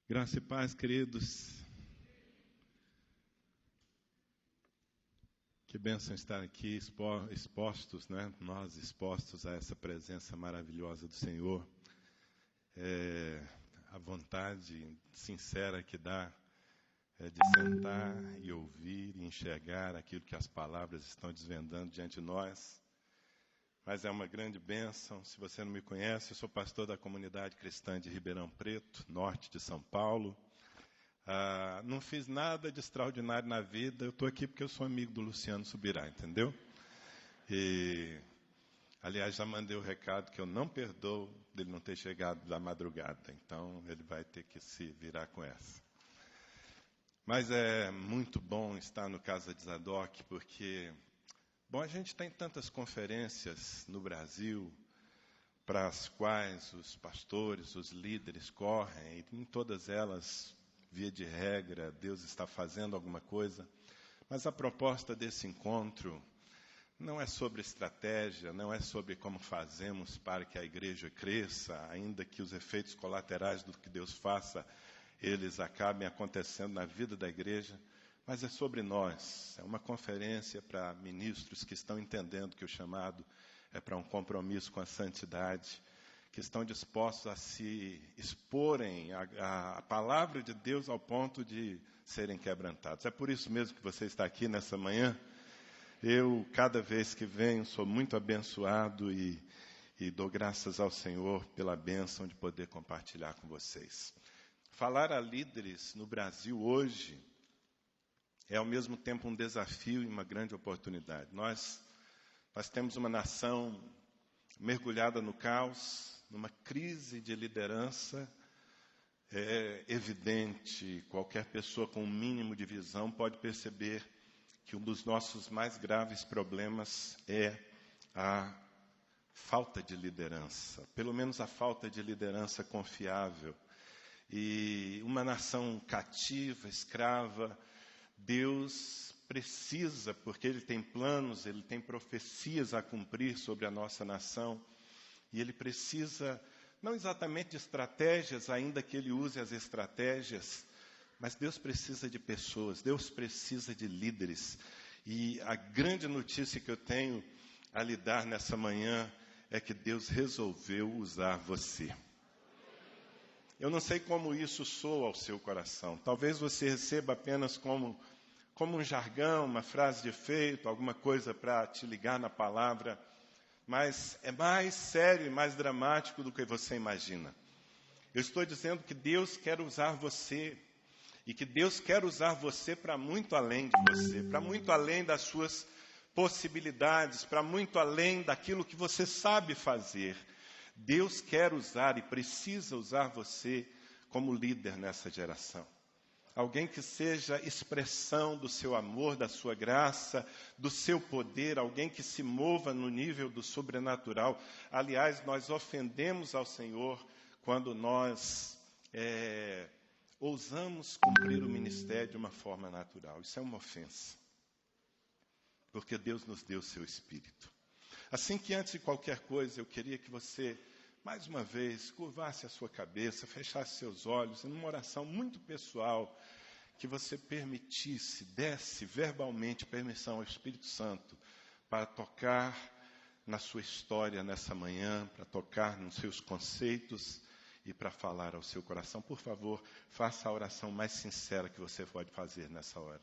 Graça e paz, queridos. Que bênção estar aqui expostos, né? Nós expostos a essa presença maravilhosa do Senhor. A vontade sincera que dá de sentar e ouvir e enxergar aquilo que as palavras estão desvendando diante de nós. Mas é uma grande bênção. Se você não me conhece, eu sou pastor da comunidade cristã de Ribeirão Preto, norte de São Paulo. Não fiz nada de extraordinário na vida. Eu estou aqui porque eu sou amigo do Luciano Subirá, entendeu? E, aliás, já mandei o recado que eu não perdoo dele não ter chegado da madrugada. Então, ele vai ter que se virar com essa. Mas é muito bom estar no Casa de Zadok, porque... Bom, a gente tem tantas conferências no Brasil para as quais os pastores, os líderes correm, e em todas elas, via de regra, Deus está fazendo alguma coisa. Mas a proposta desse encontro não é sobre estratégia, não é sobre como fazemos para que a igreja cresça, ainda que os efeitos colaterais do que Deus faça, eles acabem acontecendo na vida da igreja. Mas é sobre nós, é uma conferência para ministros que estão entendendo que o chamado é para um compromisso com a santidade, que estão dispostos a se exporem à palavra de Deus ao ponto de serem quebrantados. É por isso mesmo que você está aqui nessa manhã. Eu, cada vez que venho, sou muito abençoado e dou graças ao Senhor pela bênção de poder compartilhar com vocês. Falar a líderes no Brasil hoje é, ao mesmo tempo, um desafio e uma grande oportunidade. Nós temos uma nação mergulhada no caos, numa crise de liderança. É evidente, qualquer pessoa com um mínimo de visão pode perceber que um dos nossos mais graves problemas é a falta de liderança, pelo menos a falta de liderança confiável. E uma nação cativa, escrava, Deus precisa, porque Ele tem planos, Ele tem profecias a cumprir sobre a nossa nação, e Ele precisa, não exatamente de estratégias, ainda que Ele use as estratégias, mas Deus precisa de pessoas, Deus precisa de líderes. E a grande notícia que eu tenho a lhe dar nessa manhã é que Deus resolveu usar você. Eu não sei como isso soa ao seu coração. Talvez você receba apenas como um jargão, uma frase de efeito, alguma coisa para te ligar na palavra. Mas é mais sério e mais dramático do que você imagina. Eu estou dizendo que Deus quer usar você. E que Deus quer usar você para muito além de você. Para muito além das suas possibilidades. Para muito além daquilo que você sabe fazer. Deus quer usar e precisa usar você como líder nessa geração. Alguém que seja expressão do seu amor, da sua graça, do seu poder. Alguém que se mova no nível do sobrenatural. Aliás, nós ofendemos ao Senhor quando nós ousamos cumprir o ministério de uma forma natural. Isso é uma ofensa. Porque Deus nos deu o seu Espírito. Assim que antes de qualquer coisa, eu queria que você, mais uma vez, curvasse a sua cabeça, fechasse seus olhos, e numa oração muito pessoal, que você permitisse, desse verbalmente permissão ao Espírito Santo para tocar na sua história nessa manhã, para tocar nos seus conceitos e para falar ao seu coração. Por favor, faça a oração mais sincera que você pode fazer nessa hora.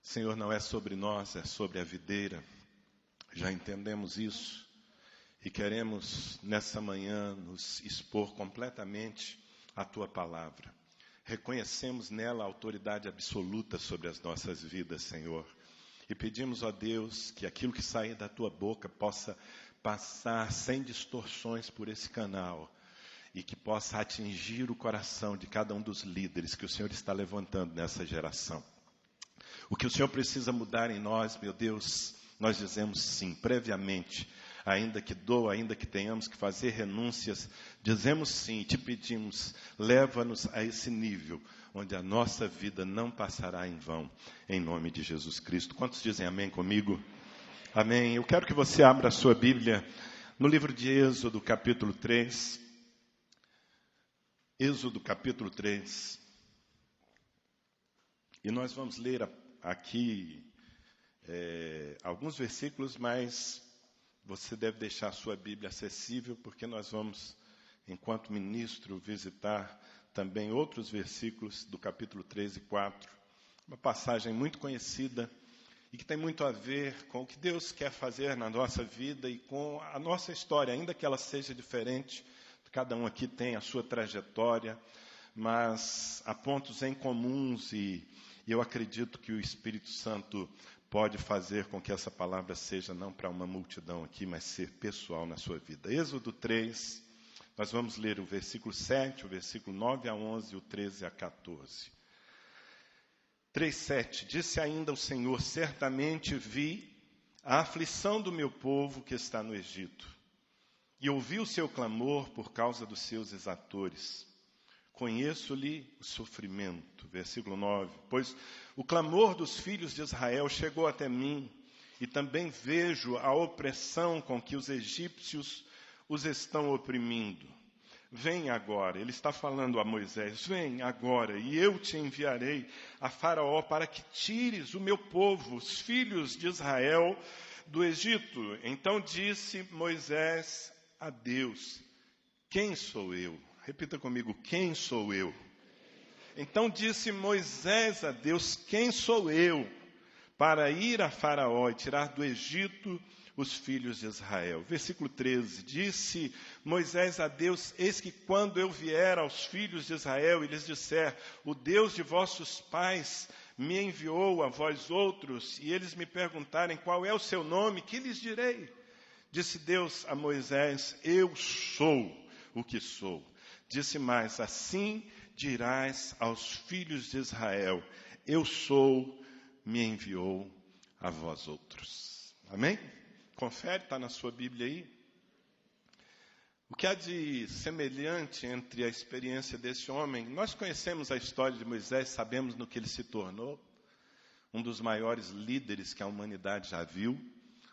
Senhor, não é sobre nós, é sobre a videira. Já entendemos isso e queremos nessa manhã nos expor completamente à Tua palavra. Reconhecemos nela a autoridade absoluta sobre as nossas vidas, Senhor. E pedimos a Deus que aquilo que sair da Tua boca possa passar sem distorções por esse canal e que possa atingir o coração de cada um dos líderes que o Senhor está levantando nessa geração. O que o Senhor precisa mudar em nós, meu Deus, nós dizemos sim, previamente, ainda que doa, ainda que tenhamos que fazer renúncias, dizemos sim, te pedimos, leva-nos a esse nível, onde a nossa vida não passará em vão, em nome de Jesus Cristo. Quantos dizem amém comigo? Amém. Eu quero que você abra a sua Bíblia no livro de Êxodo, capítulo 3. Êxodo, capítulo 3. E nós vamos ler aqui alguns versículos, mas você deve deixar a sua Bíblia acessível, porque nós vamos, enquanto ministro, visitar também outros versículos do capítulo 3 e 4. Uma passagem muito conhecida e que tem muito a ver com o que Deus quer fazer na nossa vida e com a nossa história, ainda que ela seja diferente. Cada um aqui tem a sua trajetória, mas há pontos em comuns e eu acredito que o Espírito Santo pode fazer com que essa palavra seja não para uma multidão aqui, mas ser pessoal na sua vida. Êxodo 3, nós vamos ler o versículo 7, o versículo 9 a 11 e o 13 a 14. 3:7, disse ainda o Senhor, certamente vi a aflição do meu povo que está no Egito, e ouvi o seu clamor por causa dos seus exatores. Conheço-lhe o sofrimento. Versículo 9. Pois o clamor dos filhos de Israel chegou até mim, e também vejo a opressão com que os egípcios os estão oprimindo. Vem agora, ele está falando a Moisés, vem agora, e eu te enviarei a Faraó para que tires o meu povo, os filhos de Israel, do Egito. Então disse Moisés a Deus, quem sou eu? Repita comigo, quem sou eu? Então disse Moisés a Deus, quem sou eu para ir a Faraó e tirar do Egito os filhos de Israel? Versículo 13, disse Moisés a Deus, eis que quando eu vier aos filhos de Israel e lhes disser, o Deus de vossos pais me enviou a vós outros, e eles me perguntarem qual é o seu nome, que lhes direi? Disse Deus a Moisés, eu sou o que sou. Disse mais, assim dirás aos filhos de Israel, eu sou, me enviou a vós outros. Amém? Confere, está na sua Bíblia aí. O que há de semelhante entre a experiência desse homem? Nós conhecemos a história de Moisés, sabemos no que ele se tornou. Um dos maiores líderes que a humanidade já viu.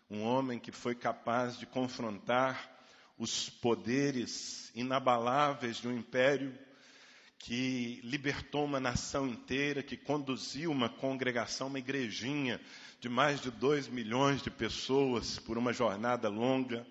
Um homem que foi capaz de confrontar os poderes inabaláveis de um império, que libertou uma nação inteira, que conduziu uma congregação, uma igrejinha de mais de 2 milhões de pessoas por uma jornada longa.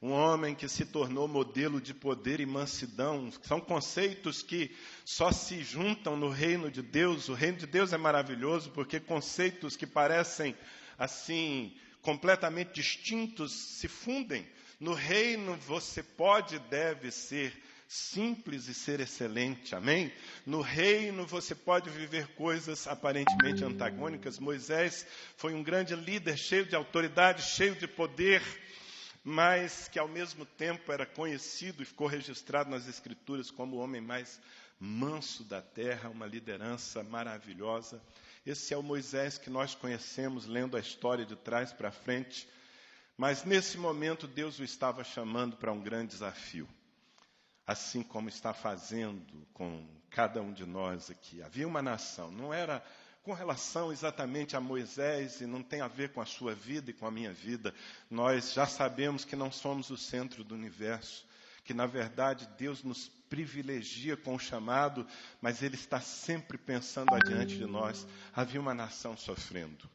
Um homem que se tornou modelo de poder e mansidão. São conceitos que só se juntam no reino de Deus. O reino de Deus é maravilhoso porque conceitos que parecem assim completamente distintos se fundem. No reino você pode e deve ser simples e ser excelente, amém? No reino você pode viver coisas aparentemente antagônicas. Moisés foi um grande líder, cheio de autoridade, cheio de poder, mas que ao mesmo tempo era conhecido e ficou registrado nas Escrituras como o homem mais manso da terra, uma liderança maravilhosa. Esse é o Moisés que nós conhecemos, lendo a história de trás para frente. Mas nesse momento Deus o estava chamando para um grande desafio. Assim como está fazendo com cada um de nós aqui. Havia uma nação, não era com relação exatamente a Moisés e não tem a ver com a sua vida e com a minha vida. Nós já sabemos que não somos o centro do universo, que na verdade Deus nos privilegia com o chamado, mas Ele está sempre pensando adiante de nós. Havia uma nação sofrendo,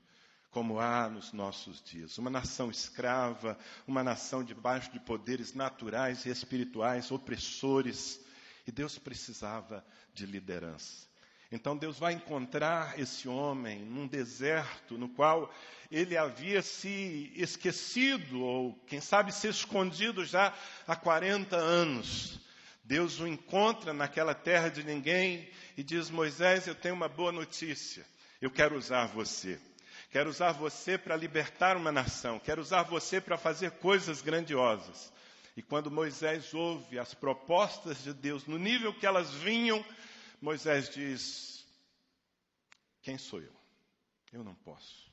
como há nos nossos dias. Uma nação escrava, uma nação debaixo de poderes naturais e espirituais, opressores. E Deus precisava de liderança. Então Deus vai encontrar esse homem num deserto no qual ele havia se esquecido, ou quem sabe se escondido já há 40 anos. Deus o encontra naquela terra de ninguém e diz, Moisés, eu tenho uma boa notícia. Eu quero usar você. Quero usar você para libertar uma nação. Quero usar você para fazer coisas grandiosas. E quando Moisés ouve as propostas de Deus, no nível que elas vinham, Moisés diz, quem sou eu? Eu não posso.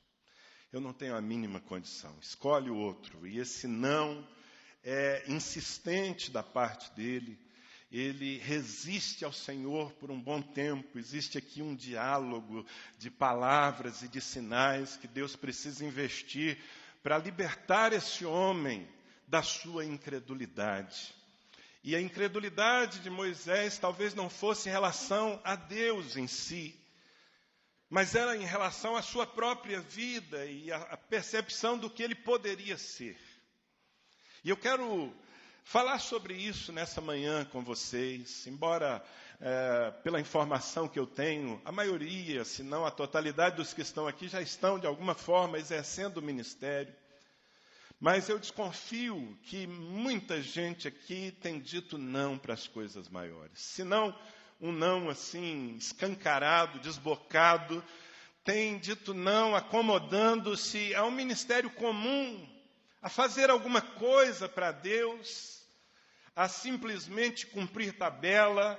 Eu não tenho a mínima condição. Escolhe o outro. E esse não é insistente da parte dele. ele resiste ao Senhor por um bom tempo. Existe aqui um diálogo de palavras e de sinais que Deus precisa investir para libertar esse homem da sua incredulidade. E a incredulidade de Moisés talvez não fosse em relação a Deus em si, mas era em relação à sua própria vida e à percepção do que ele poderia ser. E eu quero falar sobre isso nessa manhã com vocês, embora, pela informação que eu tenho, a maioria, se não a totalidade dos que estão aqui, já estão, de alguma forma, exercendo o ministério. Mas eu desconfio que muita gente aqui tem dito não para as coisas maiores. Se não um não assim, escancarado, desbocado, tem dito não acomodando-se a um ministério comum, a fazer alguma coisa para Deus, a simplesmente cumprir tabela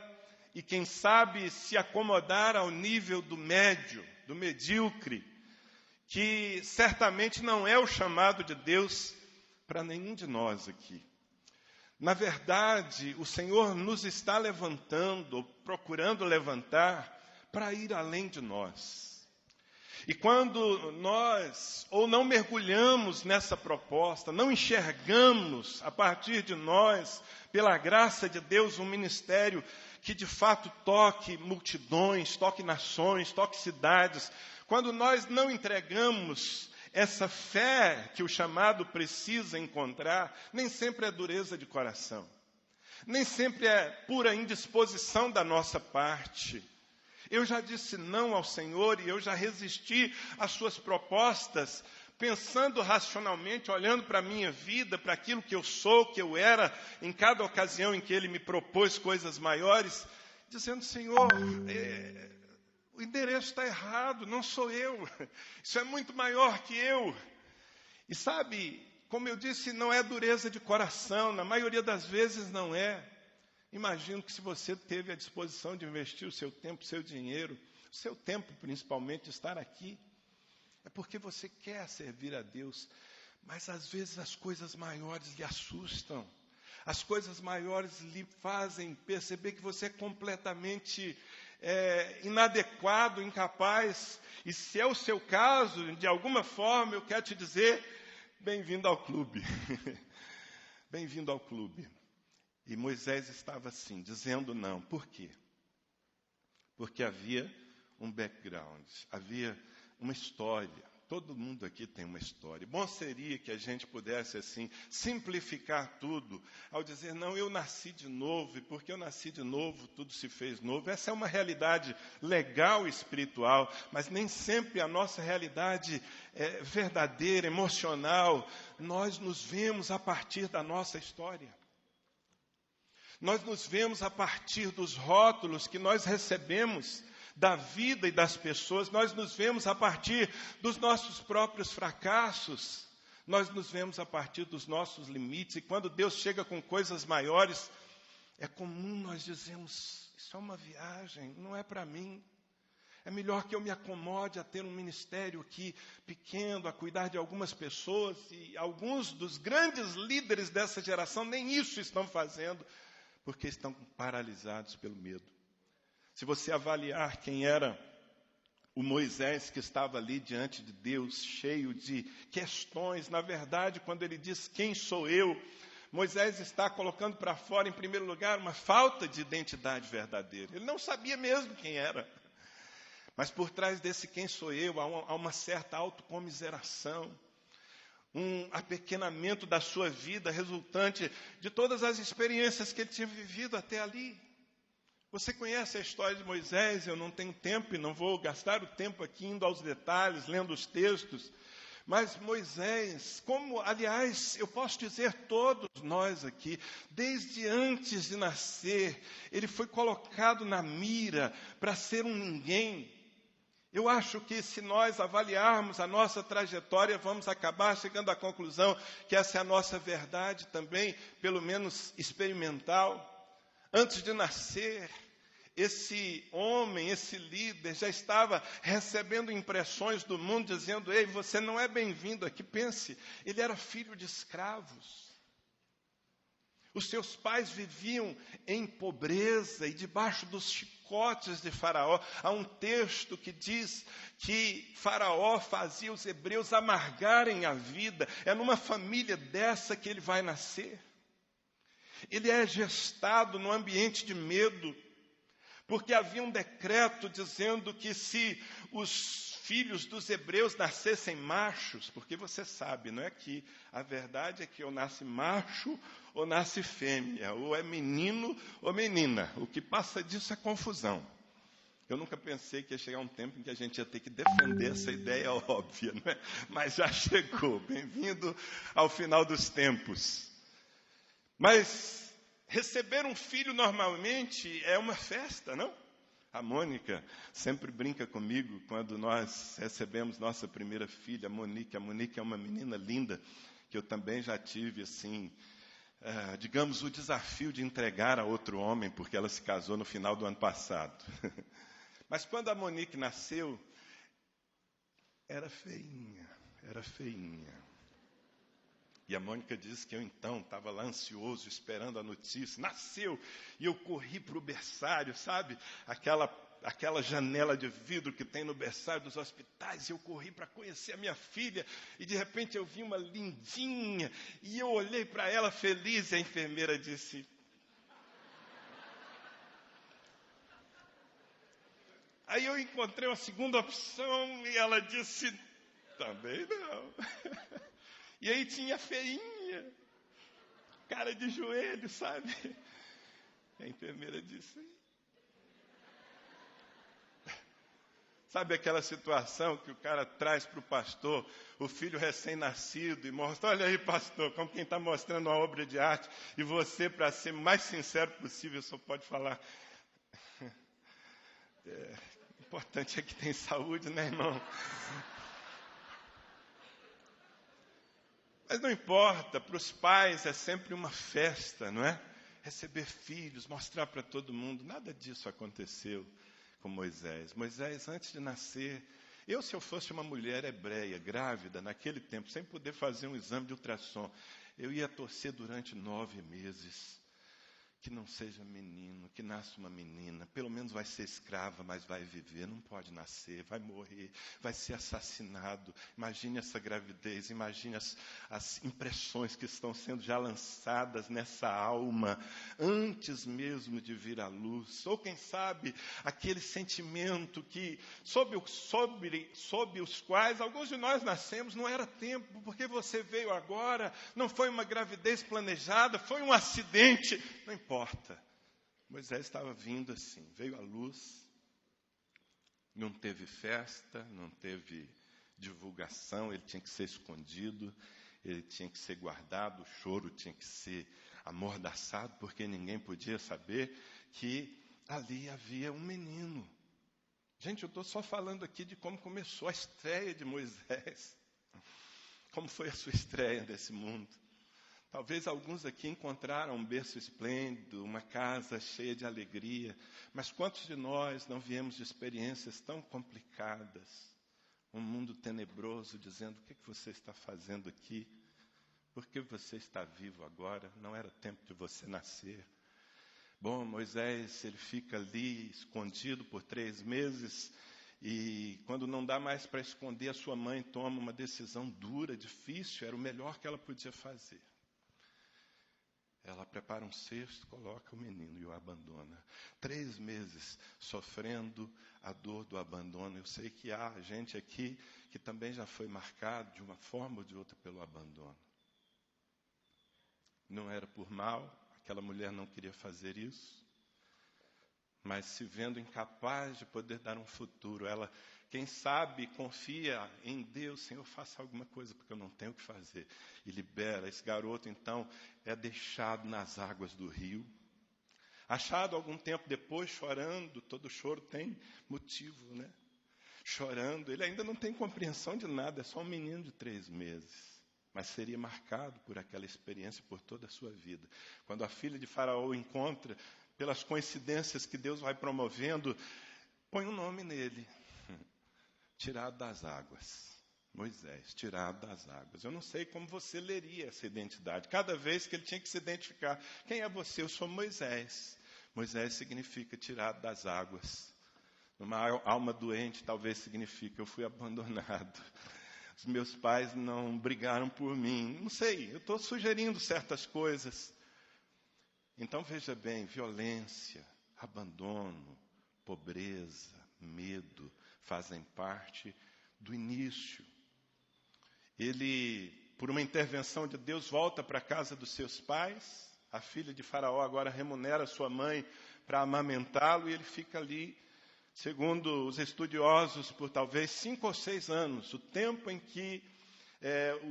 e, quem sabe, se acomodar ao nível do médio, do medíocre, que certamente não é o chamado de Deus para nenhum de nós aqui. Na verdade, o Senhor nos está levantando, procurando levantar, para ir além de nós. E quando nós ou não mergulhamos nessa proposta, não enxergamos a partir de nós, pela graça de Deus, um ministério que de fato toque multidões, toque nações, toque cidades, quando nós não entregamos essa fé que o chamado precisa encontrar, nem sempre é dureza de coração, nem sempre é pura indisposição da nossa parte. Eu já disse não ao Senhor e eu já resisti às suas propostas, pensando racionalmente, olhando para a minha vida, para aquilo que eu sou, que eu era, em cada ocasião em que Ele me propôs coisas maiores, dizendo, Senhor, o endereço está errado, não sou eu, isso é muito maior que eu. E sabe, como eu disse, não é dureza de coração, na maioria das vezes não é. Imagino que se você teve a disposição de investir o seu tempo, o seu dinheiro, o seu tempo principalmente, estar aqui, é porque você quer servir a Deus, mas às vezes as coisas maiores lhe assustam, as coisas maiores lhe fazem perceber que você é completamente inadequado, incapaz, e se é o seu caso, de alguma forma, eu quero te dizer, bem-vindo ao clube. Bem-vindo ao clube. E Moisés estava assim, dizendo não. Por quê? Porque havia um background, havia uma história. Todo mundo aqui tem uma história. Bom seria que a gente pudesse, assim, simplificar tudo ao dizer, não, eu nasci de novo, e porque eu nasci de novo, tudo se fez novo. Essa é uma realidade legal e espiritual, mas nem sempre a nossa realidade verdadeira, emocional. Nós nos vemos a partir da nossa história. Nós nos vemos a partir dos rótulos que nós recebemos da vida e das pessoas, nós nos vemos a partir dos nossos próprios fracassos, nós nos vemos a partir dos nossos limites, e quando Deus chega com coisas maiores, é comum nós dizermos, isso é uma viagem, não é para mim, é melhor que eu me acomode a ter um ministério aqui pequeno, a cuidar de algumas pessoas, e alguns dos grandes líderes dessa geração nem isso estão fazendo, porque estão paralisados pelo medo. Se você avaliar quem era o Moisés que estava ali diante de Deus, cheio de questões, na verdade, quando ele diz quem sou eu, Moisés está colocando para fora, em primeiro lugar, uma falta de identidade verdadeira. Ele não sabia mesmo quem era. Mas por trás desse quem sou eu, há uma certa autocomiseração, um apequenamento da sua vida resultante de todas as experiências que ele tinha vivido até ali. Você conhece a história de Moisés, eu não tenho tempo e não vou gastar o tempo aqui indo aos detalhes, lendo os textos, mas Moisés, como, aliás, eu posso dizer todos nós aqui, desde antes de nascer, ele foi colocado na mira para ser um ninguém. Eu acho que se nós avaliarmos a nossa trajetória, vamos acabar chegando à conclusão que essa é a nossa verdade também, pelo menos experimental. Antes de nascer, esse homem, esse líder, já estava recebendo impressões do mundo, dizendo, ei, você não é bem-vindo aqui. Pense, ele era filho de escravos. Os seus pais viviam em pobreza e debaixo dos chicotes de Faraó. Há um texto que diz que Faraó fazia os hebreus amargarem a vida. É numa família dessa que ele vai nascer. Ele é gestado num ambiente de medo, porque havia um decreto dizendo que se os filhos dos hebreus nascessem machos, porque você sabe, não é que a verdade é que ou nasce macho ou nasce fêmea, ou é menino ou menina. O que passa disso é confusão. Eu nunca pensei que ia chegar um tempo em que a gente ia ter que defender essa ideia óbvia, não é? Mas já chegou. Bem-vindo ao final dos tempos. Mas receber um filho normalmente é uma festa, não? A Mônica sempre brinca comigo quando nós recebemos nossa primeira filha, a Monique. A Monique é uma menina linda, que eu também já tive, assim, digamos, o desafio de entregar a outro homem, porque ela se casou no final do ano passado. Mas quando a Monique nasceu, era feinha. E a Mônica disse que eu, então, estava lá ansioso, esperando a notícia. Nasceu, e eu corri para o berçário, sabe? Aquela janela de vidro que tem no berçário dos hospitais. E eu corri para conhecer a minha filha. E, de repente, eu vi uma lindinha. E eu olhei para ela feliz. E a enfermeira disse... Aí eu encontrei uma segunda opção. E ela disse... Também não. E aí tinha feinha, cara de joelho, sabe? A enfermeira disse... Sabe aquela situação que o cara traz para o pastor, o filho recém-nascido, e mostra, olha aí, pastor, como quem está mostrando uma obra de arte, e você, para ser mais sincero possível, só pode falar... O importante é que tem saúde, né, irmão? Mas não importa, para os pais é sempre uma festa, não é? Receber filhos, mostrar para todo mundo. Nada disso aconteceu com Moisés. Moisés, antes de nascer, se eu fosse uma mulher hebreia, grávida, naquele tempo, sem poder fazer um exame de ultrassom, eu ia torcer durante 9 meses. Que não seja menino, que nasça uma menina, pelo menos vai ser escrava, mas vai viver, não pode nascer, vai morrer, vai ser assassinado. Imagine essa gravidez, imagine as impressões que estão sendo já lançadas nessa alma, antes mesmo de vir à luz. Ou quem sabe, aquele sentimento que, sob os quais alguns de nós nascemos, não era tempo, porque você veio agora, não foi uma gravidez planejada, foi um acidente, não importa. Moisés estava vindo assim, veio à luz, não teve festa, não teve divulgação, ele tinha que ser escondido, ele tinha que ser guardado, o choro tinha que ser amordaçado, porque ninguém podia saber que ali havia um menino. Gente, eu estou só falando aqui de como começou a estreia de Moisés. Como foi a sua estreia nesse mundo? Talvez alguns aqui encontraram um berço esplêndido, uma casa cheia de alegria, mas quantos de nós não viemos de experiências tão complicadas? Um mundo tenebroso dizendo, o que você está fazendo aqui? Por que você está vivo agora? Não era tempo de você nascer. Bom, Moisés, ele fica ali escondido por 3 meses e quando não dá mais para esconder, a sua mãe toma uma decisão dura, difícil, era o melhor que ela podia fazer. Ela prepara um cesto, coloca o menino e o abandona. 3 meses sofrendo a dor do abandono. Eu sei que há gente aqui que também já foi marcado de uma forma ou de outra pelo abandono. Não era por mal, aquela mulher não queria fazer isso. Mas se vendo incapaz de poder dar um futuro, ela, quem sabe, confia em Deus, Senhor, faça alguma coisa, porque eu não tenho o que fazer. E libera. Esse garoto, então, é deixado nas águas do rio. Achado algum tempo depois, chorando, todo choro tem motivo, né? Chorando, ele ainda não tem compreensão de nada, é só um menino de 3 meses. Mas seria marcado por aquela experiência por toda a sua vida. Quando a filha de Faraó o encontra, pelas coincidências que Deus vai promovendo, põe um nome nele, tirado das águas. Moisés, tirado das águas. Eu não sei como você leria essa identidade. Cada vez que ele tinha que se identificar. Quem é você? Eu sou Moisés. Moisés significa tirado das águas. Numa alma doente, talvez signifique eu fui abandonado. Os meus pais não brigaram por mim. Não sei, eu estou sugerindo certas coisas. Então, veja bem, violência, abandono, pobreza, medo, fazem parte do início. Ele, por uma intervenção de Deus, volta para a casa dos seus pais. A filha de Faraó agora remunera sua mãe para amamentá-lo e ele fica ali, segundo os estudiosos, por talvez 5 ou 6 anos, o tempo em que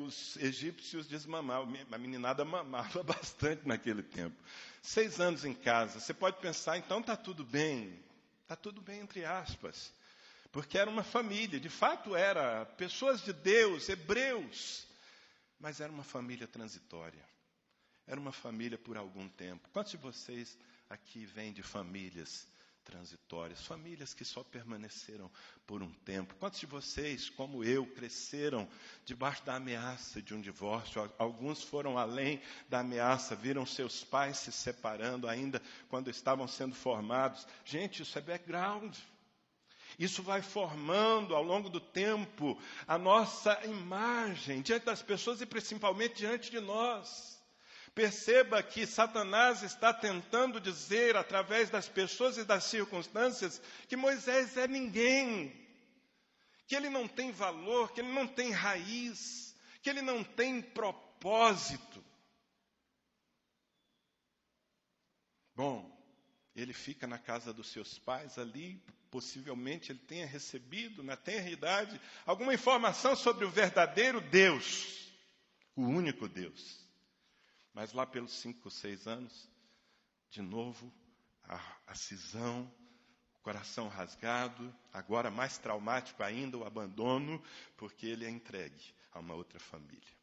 os egípcios desmamavam. A meninada mamava bastante naquele tempo. 6 anos em casa. Você pode pensar, então está tudo bem. Está tudo bem, entre aspas. Porque era uma família, de fato era, pessoas de Deus, hebreus, mas era uma família transitória, era uma família por algum tempo. Quantos de vocês aqui vêm de famílias transitórias, famílias que só permaneceram por um tempo? Quantos de vocês, como eu, cresceram debaixo da ameaça de um divórcio? Alguns foram além da ameaça, viram seus pais se separando ainda quando estavam sendo formados. Gente, isso é background. Isso vai formando, ao longo do tempo, a nossa imagem diante das pessoas e principalmente diante de nós. Perceba que Satanás está tentando dizer, através das pessoas e das circunstâncias, que Moisés é ninguém, que ele não tem valor, que ele não tem raiz, que ele não tem propósito. Bom, ele fica na casa dos seus pais ali. Possivelmente ele tenha recebido, na tenra idade, alguma informação sobre o verdadeiro Deus, o único Deus. Mas lá pelos 5 ou 6 anos, de novo, a cisão, o coração rasgado, agora mais traumático ainda, o abandono, porque ele é entregue a uma outra família.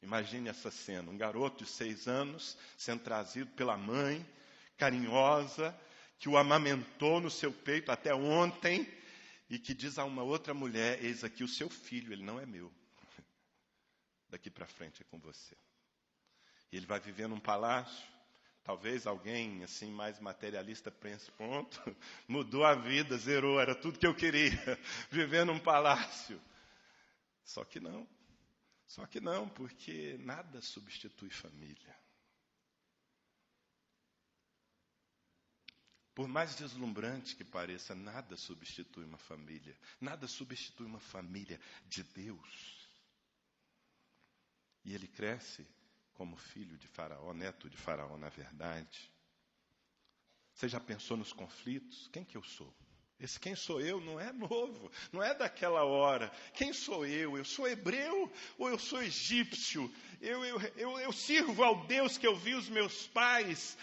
Imagine essa cena, um garoto de 6 anos, sendo trazido pela mãe, carinhosa, que o amamentou no seu peito até ontem, e que diz a uma outra mulher, eis aqui o seu filho, ele não é meu. Daqui para frente é com você. E ele vai viver num palácio. Talvez alguém assim mais materialista pense, pronto, mudou a vida, zerou, era tudo que eu queria, viver num palácio. Só que não, porque nada substitui família. Por mais deslumbrante que pareça, nada substitui uma família. Nada substitui uma família de Deus. E ele cresce como filho de Faraó, neto de Faraó, na verdade. Você já pensou nos conflitos? Quem que eu sou? Esse quem sou eu não é novo, não é daquela hora. Quem sou eu? Eu sou hebreu ou eu sou egípcio? Eu sirvo ao Deus que eu vi os meus pais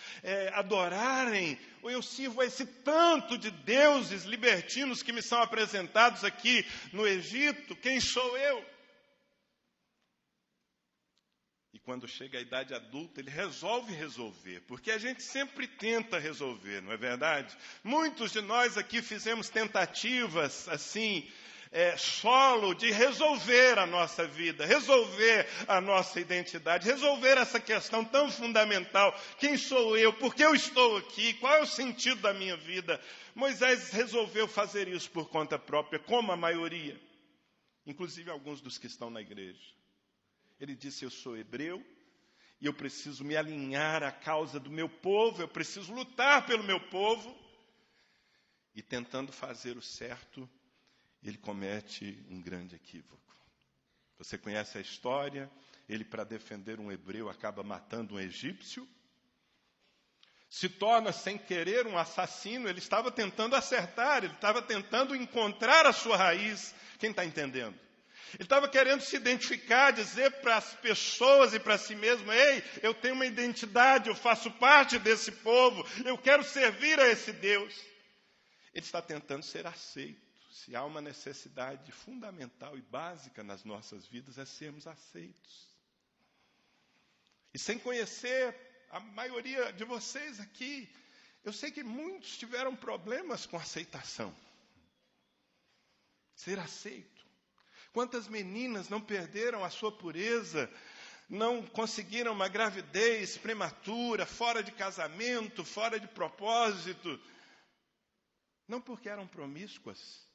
adorarem? Ou eu sirvo a esse tanto de deuses libertinos que me são apresentados aqui no Egito? Quem sou eu? E quando chega a idade adulta, ele resolver, porque a gente sempre tenta resolver, não é verdade? Muitos de nós aqui fizemos tentativas, assim, solo, de resolver a nossa vida, resolver a nossa identidade, resolver essa questão tão fundamental. Quem sou eu? Por que eu estou aqui? Qual é o sentido da minha vida? Moisés resolveu fazer isso por conta própria, como a maioria, inclusive alguns dos que estão na igreja. Ele disse, eu sou hebreu e eu preciso me alinhar à causa do meu povo, eu preciso lutar pelo meu povo. E tentando fazer o certo, ele comete um grande equívoco. Você conhece a história, ele para defender um hebreu acaba matando um egípcio. Se torna sem querer um assassino, ele estava tentando acertar, ele estava tentando encontrar a sua raiz. Quem está entendendo? Ele estava querendo se identificar, dizer para as pessoas e para si mesmo, ei, eu tenho uma identidade, eu faço parte desse povo, eu quero servir a esse Deus. Ele está tentando ser aceito. Se há uma necessidade fundamental e básica nas nossas vidas, é sermos aceitos. E sem conhecer a maioria de vocês aqui, eu sei que muitos tiveram problemas com aceitação. Ser aceito. Quantas meninas não perderam a sua pureza, não conseguiram uma gravidez prematura, fora de casamento, fora de propósito, não porque eram promíscuas,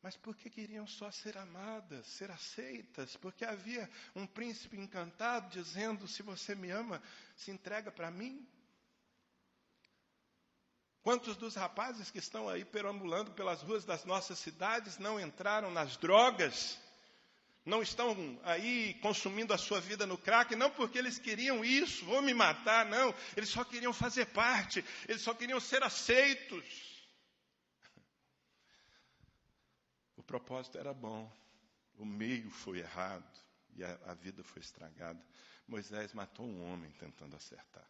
mas porque queriam só ser amadas, ser aceitas, porque havia um príncipe encantado dizendo: se você me ama, se entrega para mim. Quantos dos rapazes que estão aí perambulando pelas ruas das nossas cidades não entraram nas drogas, não estão aí consumindo a sua vida no crack, não porque eles queriam isso, vou me matar, não. Eles só queriam fazer parte, eles só queriam ser aceitos. O propósito era bom, o meio foi errado e a vida foi estragada. Moisés matou um homem tentando acertar.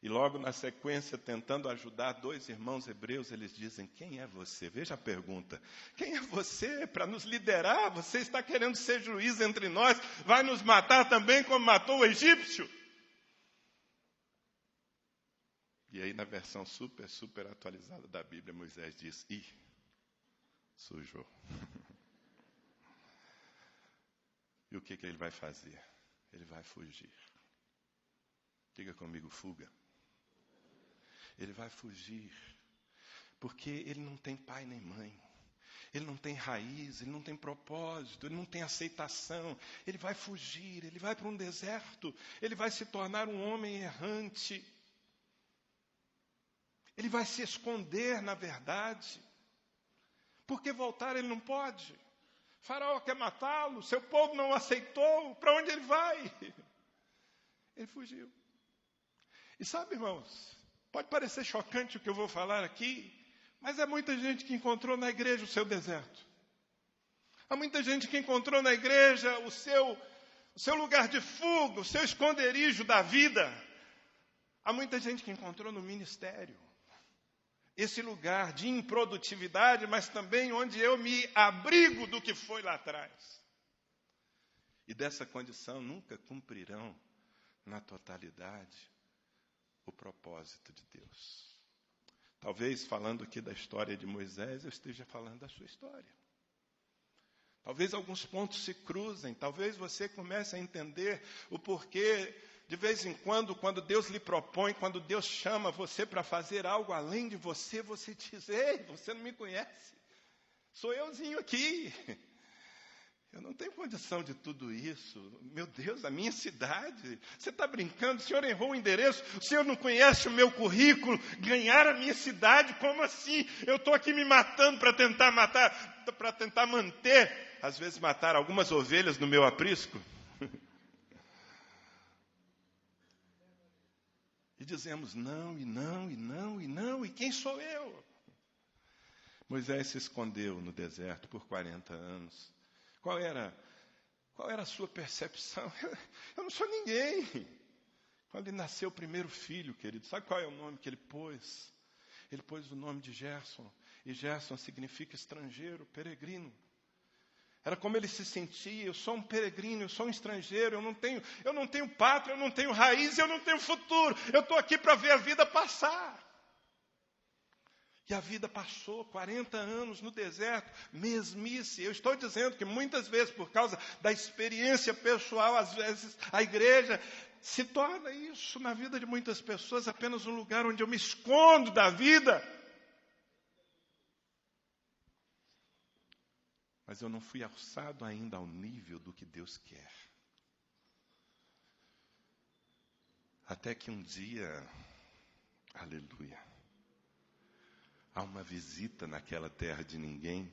E logo na sequência, tentando ajudar dois irmãos hebreus, eles dizem: quem é você? Veja a pergunta. Quem é você para nos liderar? Você está querendo ser juiz entre nós? Vai nos matar também como matou o egípcio? E aí na versão super atualizada da Bíblia, Moisés diz: ih, sujou. E o que ele vai fazer? Ele vai fugir. Diga comigo: fuga. Ele vai fugir, porque ele não tem pai nem mãe, ele não tem raiz, ele não tem propósito, ele não tem aceitação. Ele vai fugir, ele vai para um deserto, ele vai se tornar um homem errante, ele vai se esconder na verdade, porque voltar ele não pode. Faraó quer matá-lo, seu povo não o aceitou, para onde ele vai? Ele fugiu. E sabe, irmãos, pode parecer chocante o que eu vou falar aqui, mas há muita gente que encontrou na igreja o seu deserto. Há muita gente que encontrou na igreja o seu lugar de fuga, o seu esconderijo da vida. Há muita gente que encontrou no ministério esse lugar de improdutividade, mas também onde eu me abrigo do que foi lá atrás. E dessa condição nunca cumprirão na totalidade o propósito de Deus. Talvez, falando aqui da história de Moisés, eu esteja falando da sua história. Talvez alguns pontos se cruzem, talvez você comece a entender o porquê, de vez em quando Deus lhe propõe, quando Deus chama você para fazer algo além de você, você diz: ei, você não me conhece, sou euzinho aqui. Eu não tenho condição de tudo isso. Meu Deus, a minha cidade. Você está brincando? O senhor errou o endereço? O senhor não conhece o meu currículo? Ganhar a minha cidade? Como assim? Eu estou aqui me matando para tentar manter, às vezes matar algumas ovelhas no meu aprisco. E dizemos não, e não, e não, e não. E quem sou eu? Moisés se escondeu no deserto por 40 anos. Qual era a sua percepção? Eu não sou ninguém. Quando ele nasceu o primeiro filho, querido, sabe qual é o nome que ele pôs? Ele pôs o nome de Gerson. E Gerson significa estrangeiro, peregrino. Era como ele se sentia: eu sou um peregrino, eu sou um estrangeiro, eu não tenho pátria, eu não tenho raiz, eu não tenho futuro. Eu estou aqui para ver a vida passar. E a vida passou, 40 anos no deserto, mesmice. Eu estou dizendo que muitas vezes, por causa da experiência pessoal, às vezes a igreja se torna isso na vida de muitas pessoas apenas um lugar onde eu me escondo da vida. Mas eu não fui alçado ainda ao nível do que Deus quer. Até que um dia, aleluia, há uma visita naquela terra de ninguém,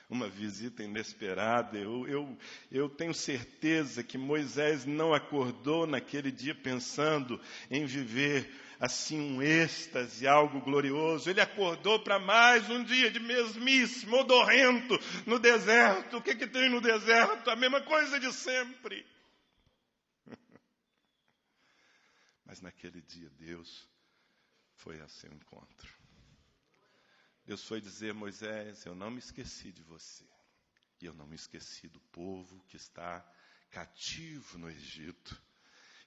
uma visita inesperada. Eu tenho certeza que Moisés não acordou naquele dia pensando em viver assim um êxtase, algo glorioso. Ele acordou para mais um dia de mesmice, modorrento, no deserto. O que tem no deserto? A mesma coisa de sempre. Mas naquele dia Deus foi a seu encontro. Deus foi dizer: Moisés, eu não me esqueci de você. E eu não me esqueci do povo que está cativo no Egito.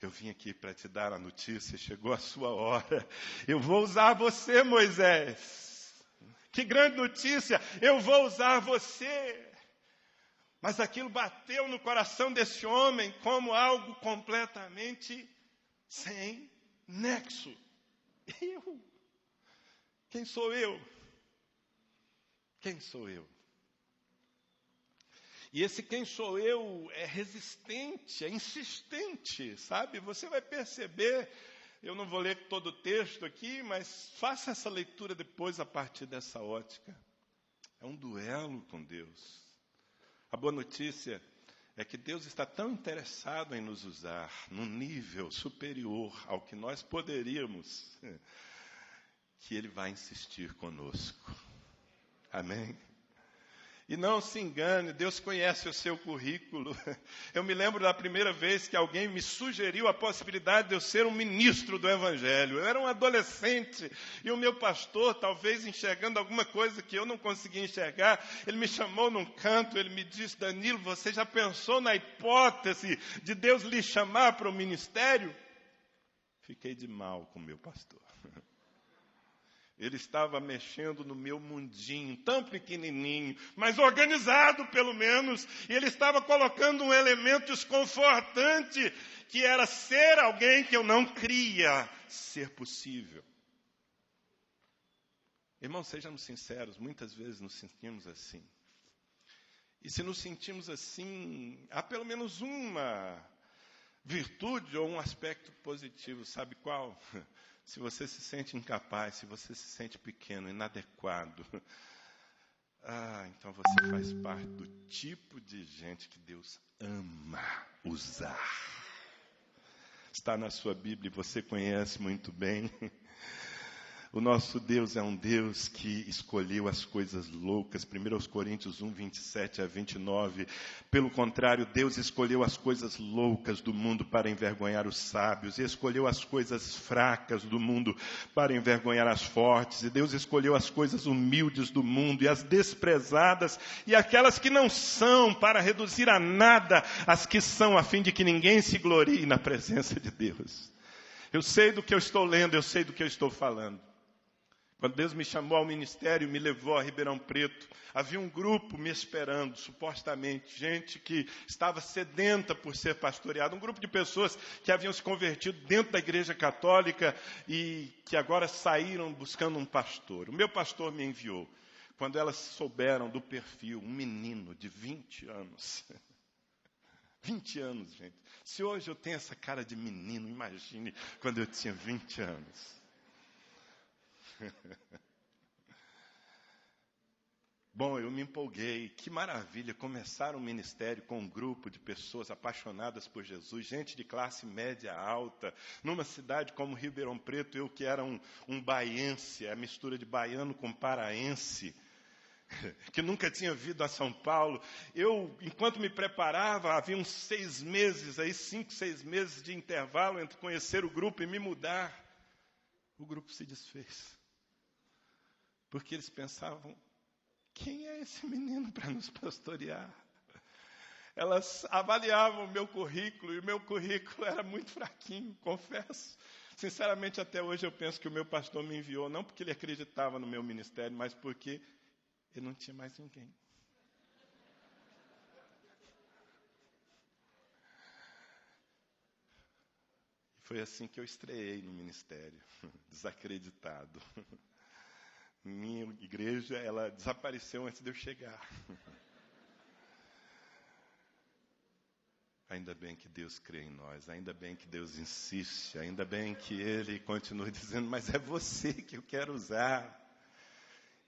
Eu vim aqui para te dar a notícia, chegou a sua hora. Eu vou usar você, Moisés. Que grande notícia, eu vou usar você. Mas aquilo bateu no coração desse homem como algo completamente sem nexo. Eu? Quem sou eu? Quem sou eu? E esse quem sou eu é resistente, é insistente, sabe? Você vai perceber, eu não vou ler todo o texto aqui, mas faça essa leitura depois a partir dessa ótica. É um duelo com Deus. A boa notícia é que Deus está tão interessado em nos usar num nível superior ao que nós poderíamos, que Ele vai insistir conosco. Amém? E não se engane, Deus conhece o seu currículo. Eu me lembro da primeira vez que alguém me sugeriu a possibilidade de eu ser um ministro do Evangelho. Eu era um adolescente e o meu pastor, talvez enxergando alguma coisa que eu não conseguia enxergar, ele me chamou num canto, ele me disse: Danilo, você já pensou na hipótese de Deus lhe chamar para o ministério? Fiquei de mal com o meu pastor. Ele estava mexendo no meu mundinho, tão pequenininho, mas organizado pelo menos. E ele estava colocando um elemento desconfortante, que era ser alguém que eu não cria ser possível. Irmãos, sejamos sinceros, muitas vezes nos sentimos assim. E se nos sentimos assim, há pelo menos uma virtude ou um aspecto positivo, sabe qual? Se você se sente incapaz, se você se sente pequeno, inadequado, então você faz parte do tipo de gente que Deus ama usar. Está na sua Bíblia, você conhece muito bem. O nosso Deus é um Deus que escolheu as coisas loucas. 1 Coríntios 1, 27 a 29. Pelo contrário, Deus escolheu as coisas loucas do mundo para envergonhar os sábios. E escolheu as coisas fracas do mundo para envergonhar as fortes. E Deus escolheu as coisas humildes do mundo e as desprezadas e aquelas que não são, para reduzir a nada as que são, a fim de que ninguém se glorie na presença de Deus. Eu sei do que eu estou lendo, eu sei do que eu estou falando. Quando Deus me chamou ao ministério, me levou a Ribeirão Preto, havia um grupo me esperando, supostamente, gente que estava sedenta por ser pastoreada, um grupo de pessoas que haviam se convertido dentro da igreja católica e que agora saíram buscando um pastor. O meu pastor me enviou. Quando elas souberam do perfil, um menino de 20 anos. 20 anos, gente. Se hoje eu tenho essa cara de menino, imagine quando eu tinha 20 anos. Bom, eu me empolguei, que maravilha, começar um ministério com um grupo de pessoas apaixonadas por Jesus, gente de classe média alta, numa cidade como Ribeirão Preto, eu que era um baiense, a mistura de baiano com paraense, que nunca tinha vindo a São Paulo. Eu, enquanto me preparava, havia uns 6 meses, 5, 6 meses de intervalo entre conhecer o grupo e me mudar. O grupo se desfez. Porque eles pensavam, quem é esse menino para nos pastorear? Elas avaliavam o meu currículo, e o meu currículo era muito fraquinho, confesso. Sinceramente, até hoje eu penso que o meu pastor me enviou, não porque ele acreditava no meu ministério, mas porque ele não tinha mais ninguém. Foi assim que eu estreiei no ministério, desacreditado. Minha igreja, ela desapareceu antes de eu chegar. Ainda bem que Deus crê em nós, ainda bem que Deus insiste, ainda bem que Ele continua dizendo, mas é você que eu quero usar.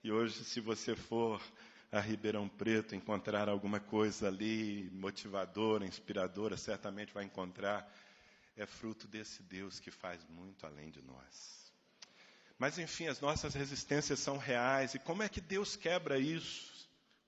E hoje, se você for a Ribeirão Preto, encontrar alguma coisa ali motivadora, inspiradora, certamente vai encontrar. É fruto desse Deus que faz muito além de nós. Mas, enfim, as nossas resistências são reais. E como é que Deus quebra isso?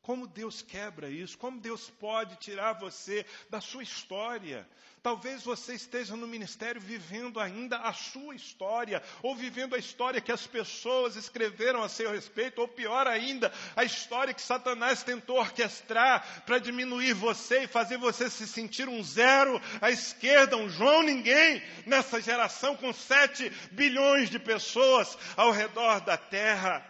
Como Deus quebra isso? Como Deus pode tirar você da sua história? Talvez você esteja no ministério vivendo ainda a sua história, ou vivendo a história que as pessoas escreveram a seu respeito, ou pior ainda, a história que Satanás tentou orquestrar para diminuir você e fazer você se sentir um zero à esquerda, um João ninguém, nessa geração com 7 bilhões de pessoas ao redor da terra.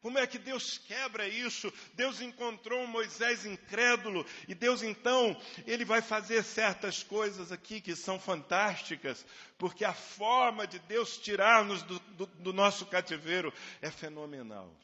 Como é que Deus quebra isso? Deus encontrou um Moisés incrédulo e Deus então, ele vai fazer certas coisas aqui que são fantásticas, porque a forma de Deus tirar-nos do nosso cativeiro é fenomenal.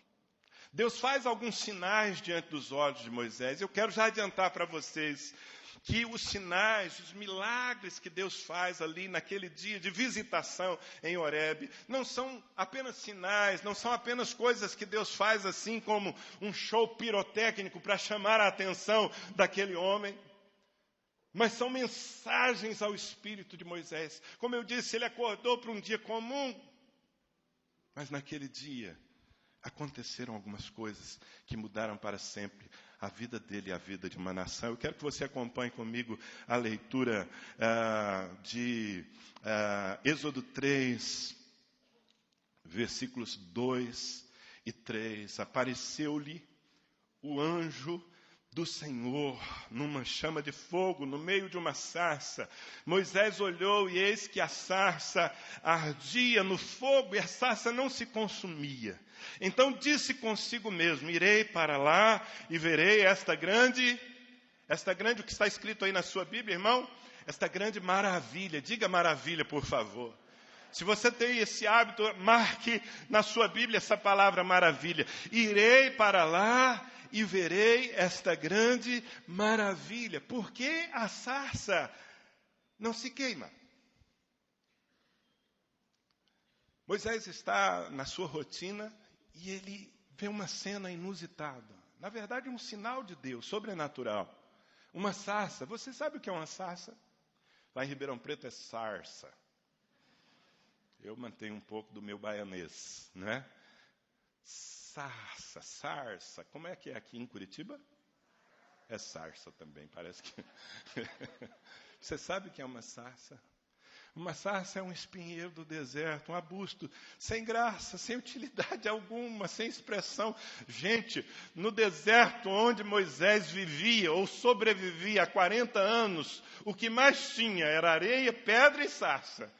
Deus faz alguns sinais diante dos olhos de Moisés. Eu quero já adiantar para vocês que os sinais, os milagres que Deus faz ali naquele dia de visitação em Horebe, não são apenas sinais, não são apenas coisas que Deus faz assim como um show pirotécnico para chamar a atenção daquele homem, mas são mensagens ao espírito de Moisés. Como eu disse, ele acordou para um dia comum, mas naquele dia aconteceram algumas coisas que mudaram para sempre a vida dele e a vida de uma nação. Eu quero que você acompanhe comigo a leitura de Êxodo 3, versículos 2 e 3. Apareceu-lhe o anjo do Senhor numa chama de fogo, no meio de uma sarça. Moisés olhou e eis que a sarça ardia no fogo e a sarça não se consumia. Então disse consigo mesmo: irei para lá e verei esta grande, o que está escrito aí na sua Bíblia, irmão? Esta grande maravilha. Diga maravilha, por favor. Se você tem esse hábito, marque na sua Bíblia essa palavra maravilha. Irei para lá e verei esta grande maravilha. Por que a sarça não se queima? Moisés está na sua rotina e ele vê uma cena inusitada. Na verdade, um sinal de Deus, sobrenatural. Uma sarça. Você sabe o que é uma sarça? Lá em Ribeirão Preto é sarça. Eu mantenho um pouco do meu baianês, né? Sarça. Como é que é aqui em Curitiba? É sarça também, parece que... Você sabe o que é uma sarça? Uma sarça é um espinheiro do deserto, um arbusto sem graça, sem utilidade alguma, sem expressão. Gente, no deserto onde Moisés vivia ou sobrevivia há 40 anos, o que mais tinha era areia, pedra e sarça.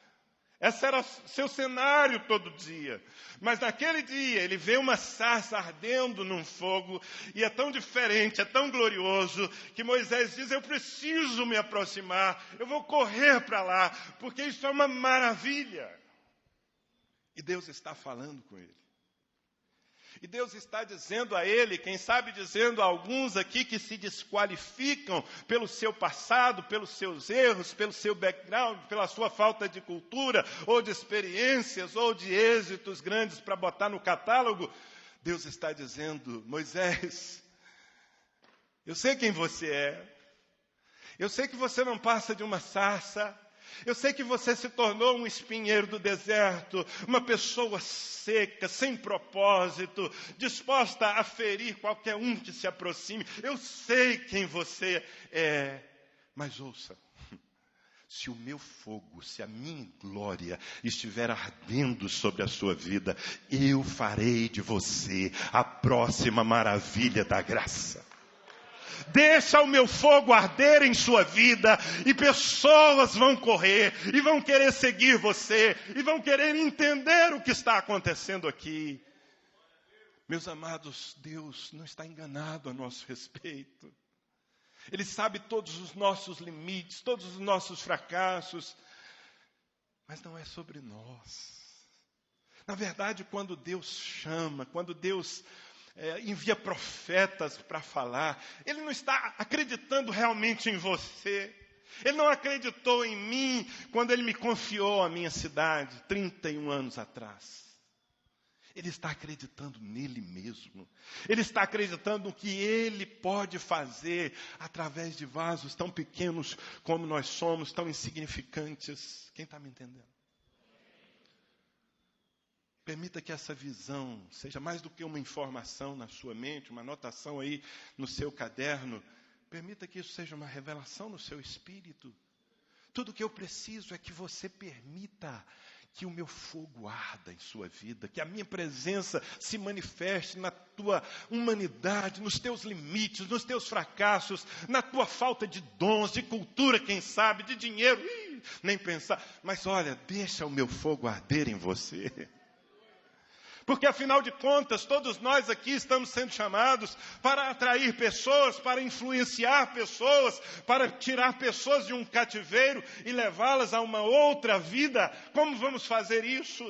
Esse era seu cenário todo dia. Mas naquele dia ele vê uma sarça ardendo num fogo e é tão diferente, é tão glorioso que Moisés diz: eu preciso me aproximar, eu vou correr para lá, porque isso é uma maravilha. E Deus está falando com ele. E Deus está dizendo a ele, quem sabe dizendo a alguns aqui que se desqualificam pelo seu passado, pelos seus erros, pelo seu background, pela sua falta de cultura, ou de experiências, ou de êxitos grandes para botar no catálogo. Deus está dizendo: Moisés, eu sei quem você é. Eu sei que você não passa de uma sarça. Eu sei que você se tornou um espinheiro do deserto, uma pessoa seca, sem propósito, disposta a ferir qualquer um que se aproxime. Eu sei quem você é. Mas ouça, se o meu fogo, se a minha glória estiver ardendo sobre a sua vida, eu farei de você a próxima maravilha da graça. Deixa o meu fogo arder em sua vida e pessoas vão correr e vão querer seguir você e vão querer entender o que está acontecendo aqui. Meus amados, Deus não está enganado a nosso respeito. Ele sabe todos os nossos limites, todos os nossos fracassos, mas não é sobre nós. Na verdade, quando Deus chama, quando Deus envia profetas para falar, Ele não está acreditando realmente em você. Ele não acreditou em mim quando Ele me confiou a minha cidade 31 anos atrás. Ele está acreditando nele mesmo. Ele está acreditando no que Ele pode fazer através de vasos tão pequenos como nós somos, tão insignificantes. Quem está me entendendo? Permita que essa visão seja mais do que uma informação na sua mente, uma anotação aí no seu caderno. Permita que isso seja uma revelação no seu espírito. Tudo que eu preciso é que você permita que o meu fogo arda em sua vida, que a minha presença se manifeste na tua humanidade, nos teus limites, nos teus fracassos, na tua falta de dons, de cultura, quem sabe, de dinheiro, nem pensar. Mas olha, deixa o meu fogo arder em você. Porque, afinal de contas, todos nós aqui estamos sendo chamados para atrair pessoas, para influenciar pessoas, para tirar pessoas de um cativeiro e levá-las a uma outra vida. Como vamos fazer isso?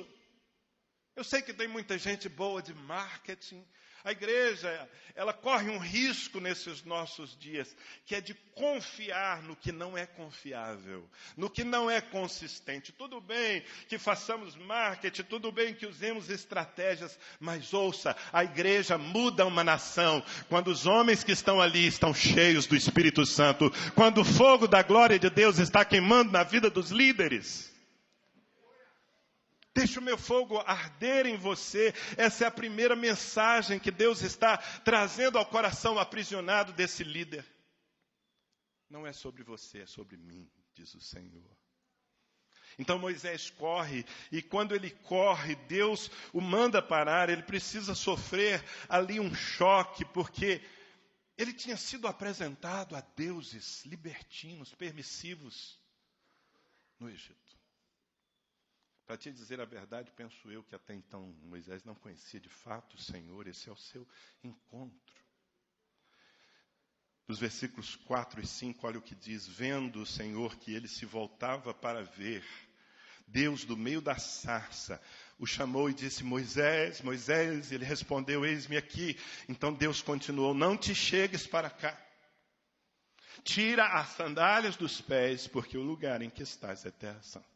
Eu sei que tem muita gente boa de marketing. A igreja, ela corre um risco nesses nossos dias, que é de confiar no que não é confiável, no que não é consistente. Tudo bem que façamos marketing, tudo bem que usemos estratégias, mas ouça, a igreja muda uma nação quando os homens que estão ali estão cheios do Espírito Santo, quando o fogo da glória de Deus está queimando na vida dos líderes. Deixa o meu fogo arder em você. Essa é a primeira mensagem que Deus está trazendo ao coração aprisionado desse líder. Não é sobre você, é sobre mim, diz o Senhor. Então Moisés corre, e quando ele corre, Deus o manda parar. Ele precisa sofrer ali um choque, porque ele tinha sido apresentado a deuses libertinos, permissivos no Egito. Para te dizer a verdade, penso eu que até então Moisés não conhecia de fato o Senhor. Esse é o seu encontro. Nos versículos 4 e 5, olha o que diz. Vendo o Senhor que ele se voltava para ver, Deus do meio da sarça o chamou e disse: Moisés, Moisés. Ele respondeu: eis-me aqui. Então Deus continuou: não te chegues para cá. Tira as sandálias dos pés, porque o lugar em que estás é terra santa.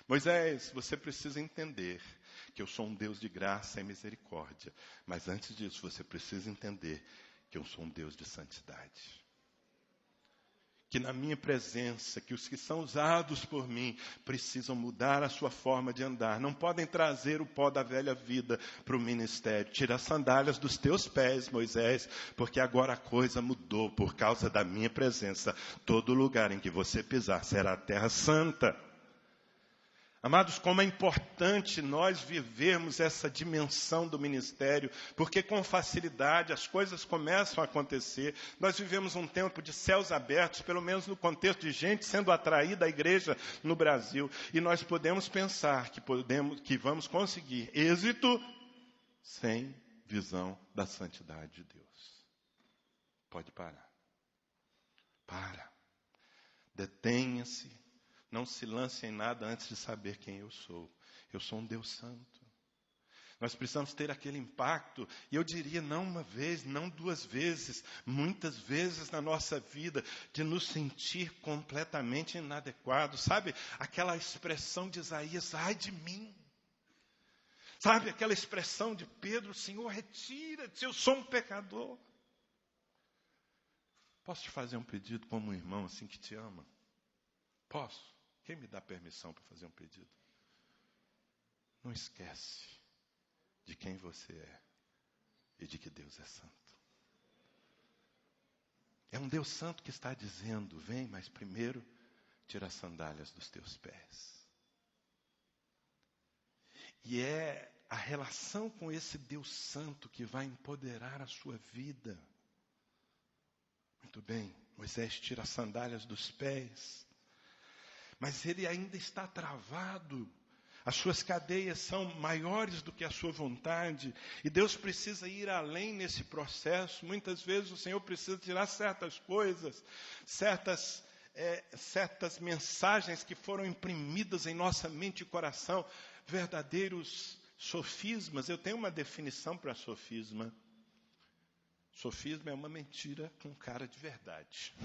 Moisés, você precisa entender que eu sou um Deus de graça e misericórdia. Mas antes disso, você precisa entender que eu sou um Deus de santidade. Que na minha presença, que os que são usados por mim precisam mudar a sua forma de andar. Não podem trazer o pó da velha vida para o ministério. Tira as sandálias dos teus pés, Moisés, porque agora a coisa mudou por causa da minha presença. Todo lugar em que você pisar será terra santa. Amados, como é importante nós vivermos essa dimensão do ministério, porque com facilidade as coisas começam a acontecer. Nós vivemos um tempo de céus abertos, pelo menos no contexto de gente sendo atraída à igreja no Brasil. E nós podemos pensar que vamos conseguir êxito sem visão da santidade de Deus. Pode parar. Para. Detenha-se. Não se lance em nada antes de saber quem eu sou. Eu sou um Deus santo. Nós precisamos ter aquele impacto, e eu diria não uma vez, não duas vezes, muitas vezes na nossa vida, de nos sentir completamente inadequados. Sabe aquela expressão de Isaías, ai de mim. Sabe aquela expressão de Pedro, Senhor, retira-te, eu sou um pecador. Posso te fazer um pedido como um irmão assim que te ama? Posso? Quem me dá permissão para fazer um pedido? Não esquece de quem você é e de que Deus é santo. É um Deus santo que está dizendo, vem, mas primeiro tira as sandálias dos teus pés. E é a relação com esse Deus santo que vai empoderar a sua vida. Muito bem, Moisés tira as sandálias dos pés. Mas ele ainda está travado. As suas cadeias são maiores do que a sua vontade. E Deus precisa ir além nesse processo. Muitas vezes o Senhor precisa tirar certas coisas, certas mensagens que foram imprimidas em nossa mente e coração. Verdadeiros sofismas. Eu tenho uma definição para sofisma. Sofisma é uma mentira com cara de verdade.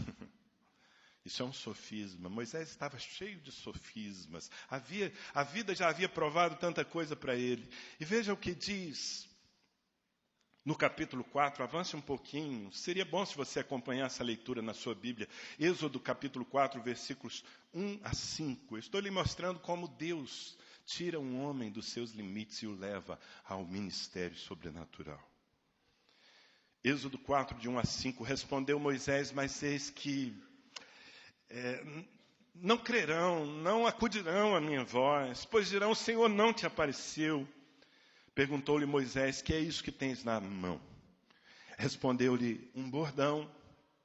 Isso é um sofisma. Moisés estava cheio de sofismas. A vida já havia provado tanta coisa para ele. E veja o que diz no capítulo 4. Avance um pouquinho. Seria bom se você acompanhasse a leitura na sua Bíblia. Êxodo capítulo 4, versículos 1 a 5. Eu estou lhe mostrando como Deus tira um homem dos seus limites e o leva ao ministério sobrenatural. Êxodo 4, de 1 a 5. Respondeu Moisés, mas eis que não crerão, não acudirão à minha voz, pois dirão, o Senhor não te apareceu. Perguntou-lhe Moisés, que é isso que tens na mão? Respondeu-lhe, um bordão.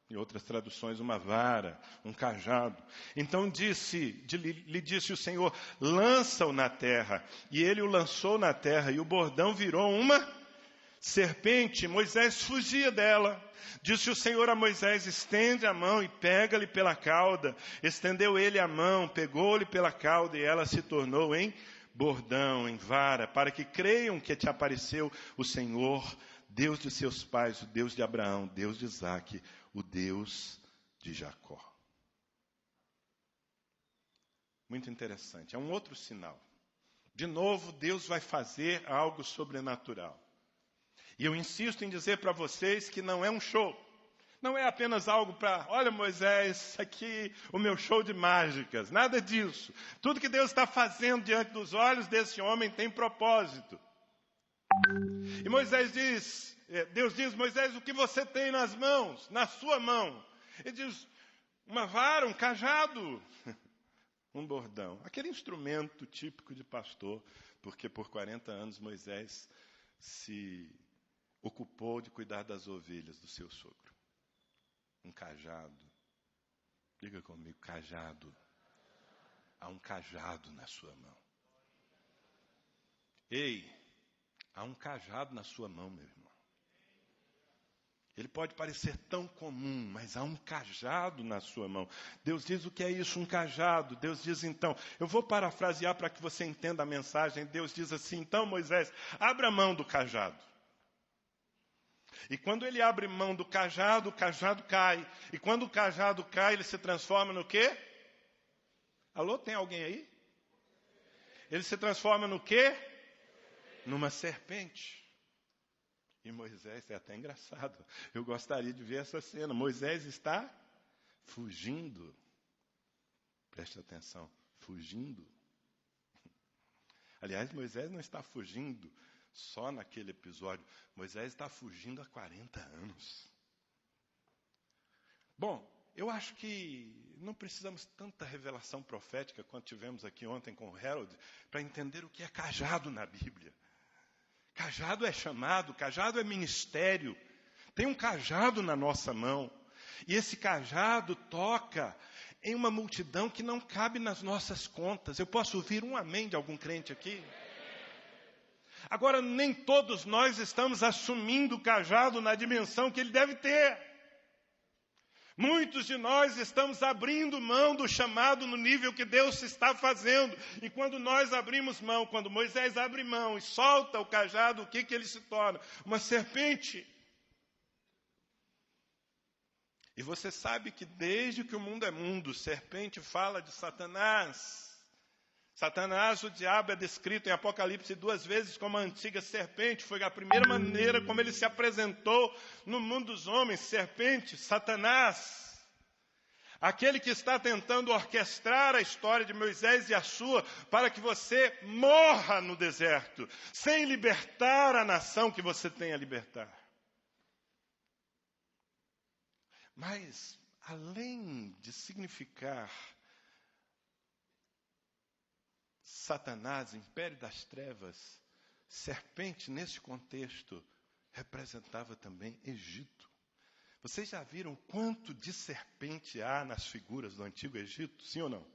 Em outras traduções, uma vara, um cajado. Então lhe disse o Senhor, lança-o na terra. E ele o lançou na terra, e o bordão virou uma serpente. Moisés fugia dela. Disse o Senhor a Moisés, estende a mão e pega-lhe pela cauda. Estendeu ele a mão, pegou-lhe pela cauda, e ela se tornou em bordão, em vara, para que creiam que te apareceu o Senhor, Deus de seus pais, o Deus de Abraão, Deus de Isaque, o Deus de Jacó. Muito interessante. É um outro sinal. De novo, Deus vai fazer algo sobrenatural. E eu insisto em dizer para vocês que não é um show. Não é apenas algo para, olha Moisés, aqui o meu show de mágicas. Nada disso. Tudo que Deus está fazendo diante dos olhos desse homem tem propósito. E Deus diz, Moisés, o que você tem nas mãos, na sua mão? Ele diz, uma vara, um cajado, um bordão. Aquele instrumento típico de pastor, porque por 40 anos Moisés se ocupou de cuidar das ovelhas do seu sogro. Um cajado. Diga comigo, cajado. Há um cajado na sua mão. Ei, há um cajado na sua mão, meu irmão. Ele pode parecer tão comum, mas há um cajado na sua mão. Deus diz o que é isso, um cajado. Deus diz então, eu vou parafrasear para que você entenda a mensagem. Deus diz assim, então Moisés, abra a mão do cajado. E quando ele abre mão do cajado, o cajado cai. E quando o cajado cai, ele se transforma no quê? Alô, tem alguém aí? Ele se transforma no quê? Numa serpente. E Moisés, é até engraçado. Eu gostaria de ver essa cena. Moisés está fugindo. Preste atenção, fugindo. Aliás, Moisés não está fugindo só naquele episódio. Moisés está fugindo há 40 anos. Bom, eu acho que não precisamos tanta revelação profética quanto tivemos aqui ontem com o Harold para entender o que é cajado na Bíblia. Cajado é chamado, cajado é ministério. Tem um cajado na nossa mão. E esse cajado toca em uma multidão que não cabe nas nossas contas. Eu posso ouvir um amém de algum crente aqui? Agora, nem todos nós estamos assumindo o cajado na dimensão que ele deve ter. Muitos de nós estamos abrindo mão do chamado no nível que Deus está fazendo. E quando nós abrimos mão, quando Moisés abre mão e solta o cajado, o que ele se torna? Uma serpente. E você sabe que desde que o mundo é mundo, serpente fala de Satanás. Satanás, o diabo, é descrito em Apocalipse 2 vezes como a antiga serpente. Foi a primeira maneira como ele se apresentou no mundo dos homens. Serpente, Satanás. Aquele que está tentando orquestrar a história de Moisés e a sua para que você morra no deserto, sem libertar a nação que você tem a libertar. Mas, além de significar Satanás, império das trevas, serpente, nesse contexto, representava também Egito. Vocês já viram quanto de serpente há nas figuras do Antigo Egito? Sim ou não?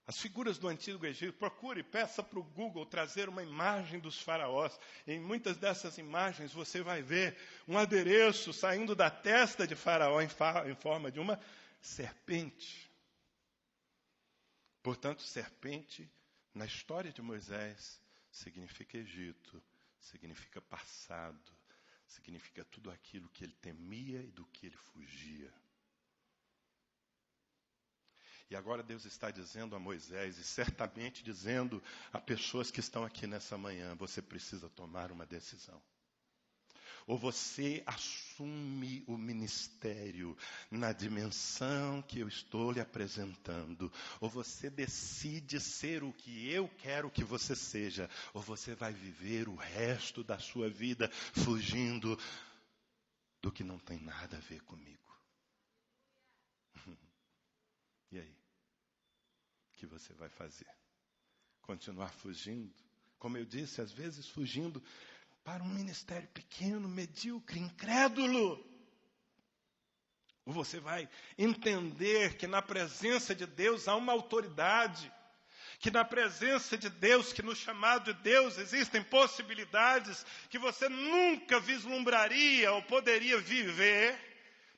As figuras do Antigo Egito, procure, peça para o Google trazer uma imagem dos faraós. Em muitas dessas imagens você vai ver um adereço saindo da testa de faraó em forma de uma serpente. Portanto, serpente, na história de Moisés, significa Egito, significa passado, significa tudo aquilo que ele temia e do que ele fugia. E agora Deus está dizendo a Moisés, e certamente dizendo a pessoas que estão aqui nessa manhã, você precisa tomar uma decisão. Ou você assume o ministério na dimensão que eu estou lhe apresentando. Ou você decide ser o que eu quero que você seja. Ou você vai viver o resto da sua vida fugindo do que não tem nada a ver comigo. E aí? O que você vai fazer? Continuar fugindo? Como eu disse, às vezes fugindo para um ministério pequeno, medíocre, incrédulo. Você vai entender que na presença de Deus há uma autoridade, que na presença de Deus, que no chamado de Deus existem possibilidades que você nunca vislumbraria ou poderia viver,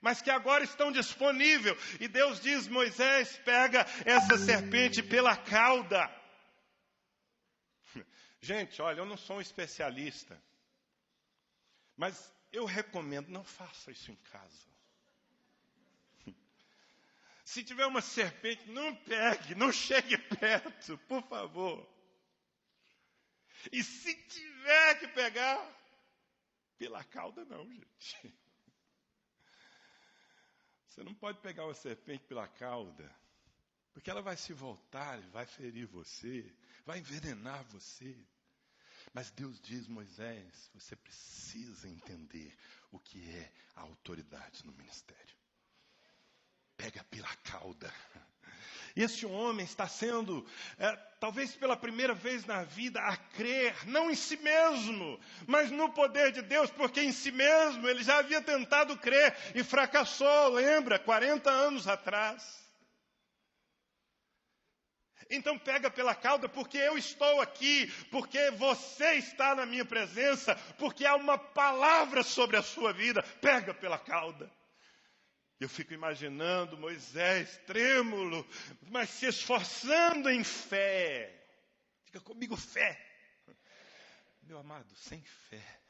mas que agora estão disponíveis. E Deus diz: Moisés, pega essa serpente pela cauda. Gente, olha, eu não sou um especialista, mas eu recomendo, não faça isso em casa. Se tiver uma serpente, não pegue, não chegue perto, por favor. E se tiver que pegar, pela cauda não, gente. Você não pode pegar uma serpente pela cauda, porque ela vai se voltar e vai ferir você, vai envenenar você. Mas Deus diz: Moisés, você precisa entender o que é a autoridade no ministério. Pega pela cauda. E este homem está sendo, talvez pela primeira vez na vida, a crer, não em si mesmo, mas no poder de Deus, porque em si mesmo ele já havia tentado crer e fracassou, lembra, 40 anos atrás. Então pega pela cauda, porque eu estou aqui, porque você está na minha presença, porque há uma palavra sobre a sua vida. Pega pela cauda. Eu fico imaginando Moisés trêmulo, mas se esforçando em fé. Diga comigo, fé. Meu amado, sem fé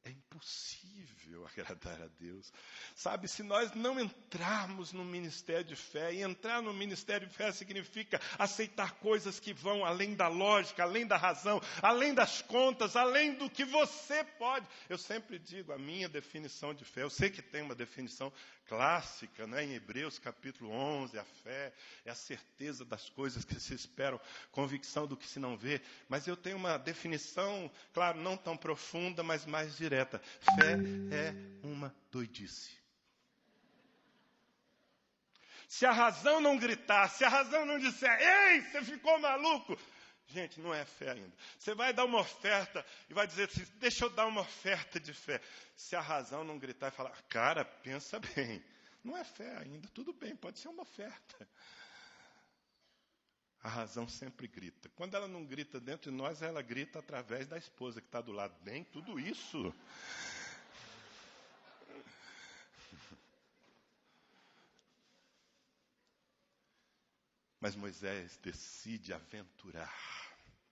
é impossível agradar a Deus. Sabe, se nós não entrarmos no ministério de fé, e entrar no ministério de fé significa aceitar coisas que vão além da lógica, além da razão, além das contas, além do que você pode. Eu sempre digo a minha definição de fé. Eu sei que tem uma definição clássica, né, em Hebreus capítulo 11, a fé é a certeza das coisas que se esperam, convicção do que se não vê. Mas eu tenho uma definição, claro, não tão profunda, mas mais direta. Fé é uma doidice. Se a razão não gritar, se a razão não disser: ei, você ficou maluco, gente, não é fé ainda. Você vai dar uma oferta e vai dizer assim: deixa eu dar uma oferta de fé. Se a razão não gritar e falar: cara, pensa bem, não é fé ainda. Tudo bem, pode ser uma oferta. A razão sempre grita. Quando ela não grita dentro de nós, ela grita através da esposa que está do lado. Bem, tudo isso. Mas Moisés decide aventurar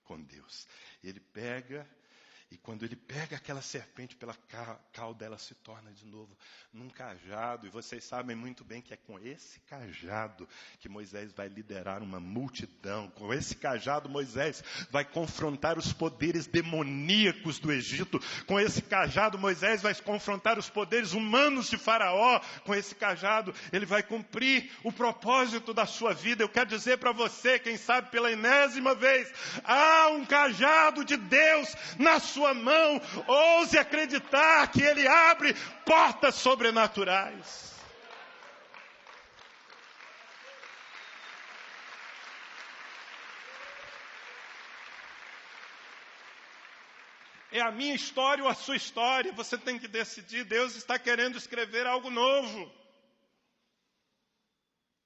com Deus. Ele pega, e quando ele pega aquela serpente pela cauda, ela se torna de novo num cajado. E vocês sabem muito bem que é com esse cajado que Moisés vai liderar uma multidão. Com esse cajado, Moisés vai confrontar os poderes demoníacos do Egito. Com esse cajado, Moisés vai confrontar os poderes humanos de Faraó. Com esse cajado, ele vai cumprir o propósito da sua vida. Eu quero dizer para você, quem sabe pela enésima vez, há um cajado de Deus na sua mão. Ouse acreditar que ele abre portas sobrenaturais. É a minha história ou a sua história. Você tem que decidir. Deus está querendo escrever algo novo.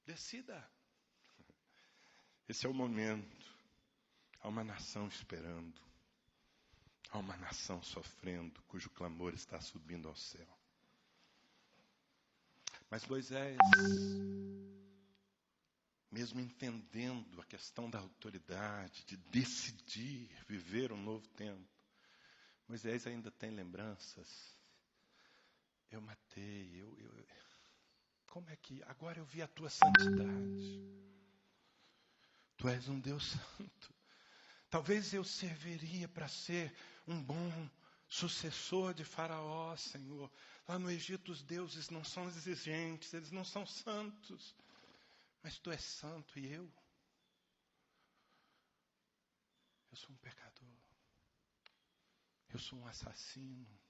Decida. Esse é o momento. Há uma nação esperando. Há uma nação sofrendo, cujo clamor está subindo ao céu. Mas Moisés, mesmo entendendo a questão da autoridade, de decidir viver um novo tempo, Moisés ainda tem lembranças. Eu matei, como é que... Agora eu vi a tua santidade. Tu és um Deus santo. Talvez eu serviria para ser um bom sucessor de Faraó, Senhor. Lá no Egito os deuses não são exigentes, eles não são santos. Mas tu és santo e eu sou um pecador. Eu sou um assassino.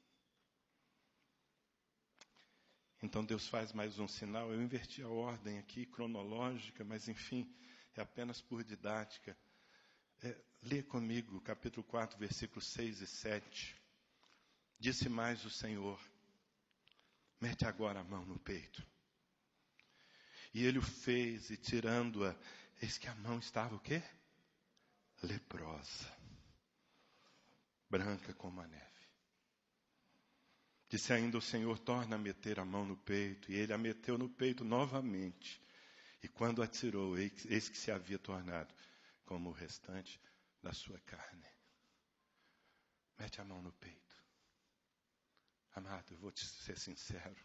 Então Deus faz mais um sinal. Eu inverti a ordem aqui, cronológica, mas enfim, é apenas por didática. Lê comigo, capítulo 4, versículos 6 e 7. Disse mais o Senhor: Mete agora a mão no peito. E ele o fez, e tirando-a, eis que a mão estava o quê? Leprosa, branca como a neve. Disse ainda o Senhor, torna a meter a mão no peito. E ele a meteu no peito novamente. E quando a tirou, eis que se havia tornado como o restante da sua carne. Mete a mão no peito. Amado, eu vou te ser sincero.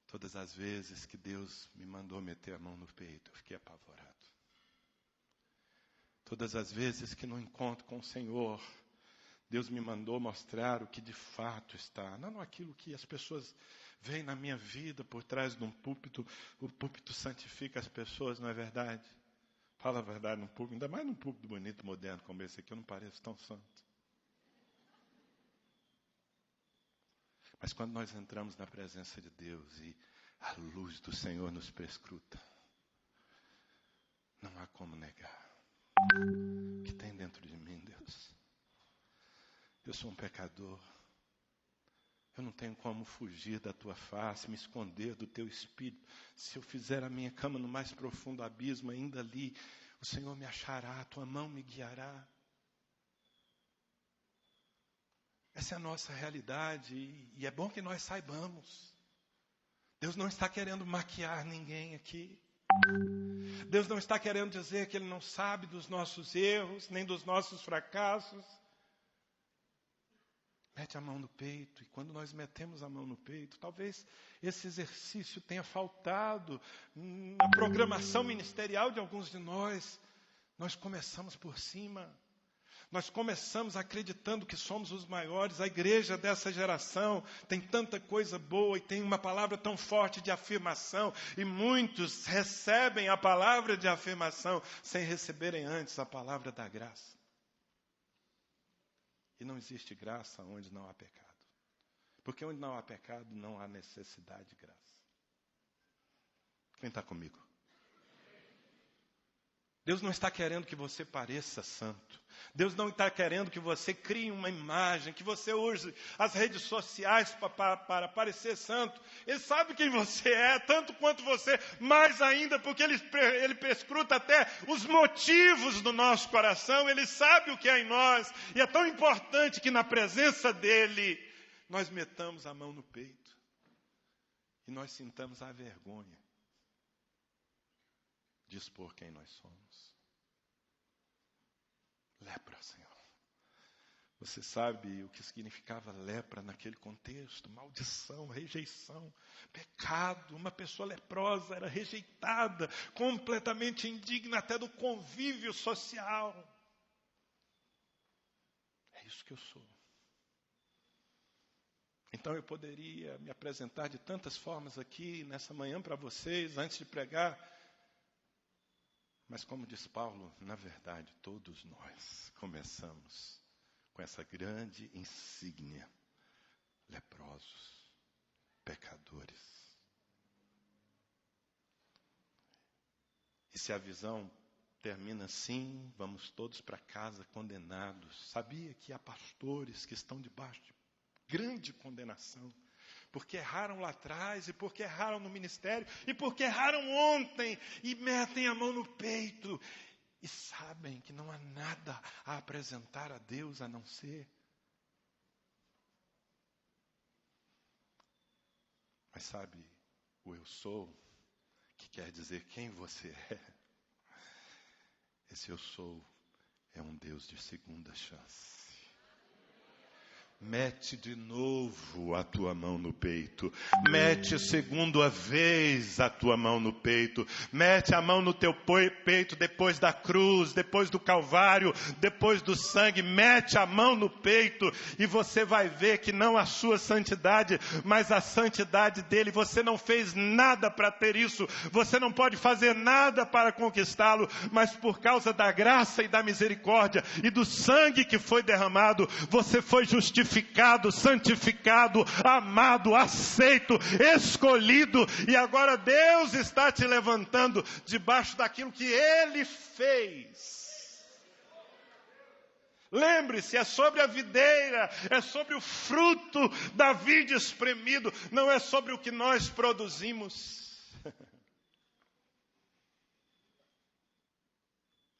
Todas as vezes que Deus me mandou meter a mão no peito, eu fiquei apavorado. Todas as vezes que no encontro com o Senhor, Deus me mandou mostrar o que de fato está. Não aquilo que as pessoas veem na minha vida por trás de um púlpito. O púlpito santifica as pessoas, não é verdade? Fala a verdade no púlpito, ainda mais num púlpito bonito, moderno como esse aqui, eu não pareço tão santo. Mas quando nós entramos na presença de Deus e a luz do Senhor nos perscruta, não há como negar o que tem dentro de mim, Deus. Eu sou um pecador. Eu não tenho como fugir da tua face, me esconder do teu espírito. Se eu fizer a minha cama no mais profundo abismo, ainda ali, o Senhor me achará, a tua mão me guiará. Essa é a nossa realidade e é bom que nós saibamos. Deus não está querendo maquiar ninguém aqui. Deus não está querendo dizer que Ele não sabe dos nossos erros, nem dos nossos fracassos. Mete a mão no peito, e quando nós metemos a mão no peito, talvez esse exercício tenha faltado na programação ministerial de alguns de nós. Nós começamos por cima. Nós começamos acreditando que somos os maiores. A igreja dessa geração tem tanta coisa boa e tem uma palavra tão forte de afirmação. E muitos recebem a palavra de afirmação sem receberem antes a palavra da graça. E não existe graça onde não há pecado. Porque onde não há pecado, não há necessidade de graça. Quem está comigo? Deus não está querendo que você pareça santo. Deus não está querendo que você crie uma imagem, que você use as redes sociais para parecer santo. Ele sabe quem você é, tanto quanto você, mais ainda, porque ele perscruta até os motivos do nosso coração. Ele sabe o que há em nós. E é tão importante que na presença dele, nós metamos a mão no peito. E nós sintamos a vergonha de expor quem nós somos. Lepra, Senhor. Você sabe o que significava lepra naquele contexto? Maldição, rejeição, pecado. Uma pessoa leprosa era rejeitada, completamente indigna até do convívio social. É isso que eu sou. Então eu poderia me apresentar de tantas formas aqui nessa manhã para vocês, antes de pregar. Mas como diz Paulo, na verdade, todos nós começamos com essa grande insígnia, leprosos, pecadores. E se a visão termina assim, vamos todos para casa condenados. Sabia que há pastores que estão debaixo de grande condenação, porque erraram lá atrás, e porque erraram no ministério, e porque erraram ontem, e metem a mão no peito, e sabem que não há nada a apresentar a Deus a não ser. Mas sabe, o eu sou, que quer dizer quem você é, esse eu sou é um Deus de segunda chance. Mete de novo a tua mão no peito. Mete segunda vez a tua mão no peito. Mete a mão no teu peito depois da cruz, depois do Calvário, depois do sangue. Mete a mão no peito e você vai ver que não a sua santidade, mas a santidade dele. Você não fez nada para ter isso. Você não pode fazer nada para conquistá-lo, mas por causa da graça e da misericórdia e do sangue que foi derramado, você foi justificado, santificado, amado, aceito, escolhido, e agora Deus está te levantando debaixo daquilo que Ele fez. Lembre-se, é sobre a videira, é sobre o fruto da vide espremido, não é sobre o que nós produzimos.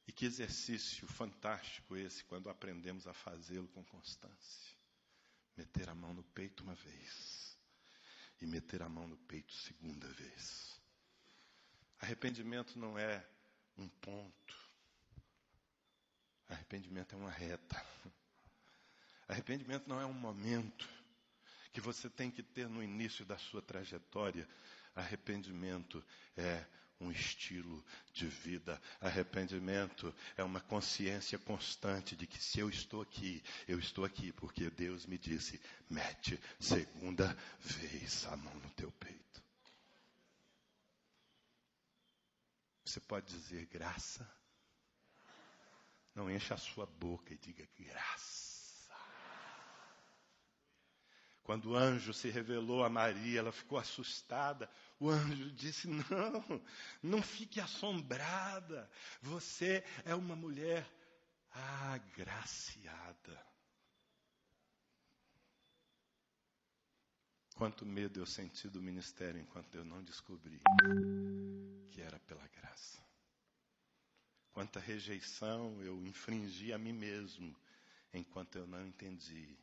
E que exercício fantástico esse, quando aprendemos a fazê-lo com constância. Meter a mão no peito uma vez, e meter a mão no peito segunda vez. Arrependimento não é um ponto. Arrependimento é uma reta. Arrependimento não é um momento que você tem que ter no início da sua trajetória. Arrependimento é um estilo de vida. Arrependimento é uma consciência constante de que se eu estou aqui porque Deus me disse, mete segunda vez a mão no teu peito. Você pode dizer graça? Não encha a sua boca e diga graça. Quando o anjo se revelou a Maria, ela ficou assustada. O anjo disse, não fique assombrada. Você é uma mulher agraciada. Quanto medo eu senti do ministério enquanto eu não descobri que era pela graça. Quanta rejeição eu infringi a mim mesmo, enquanto eu não entendi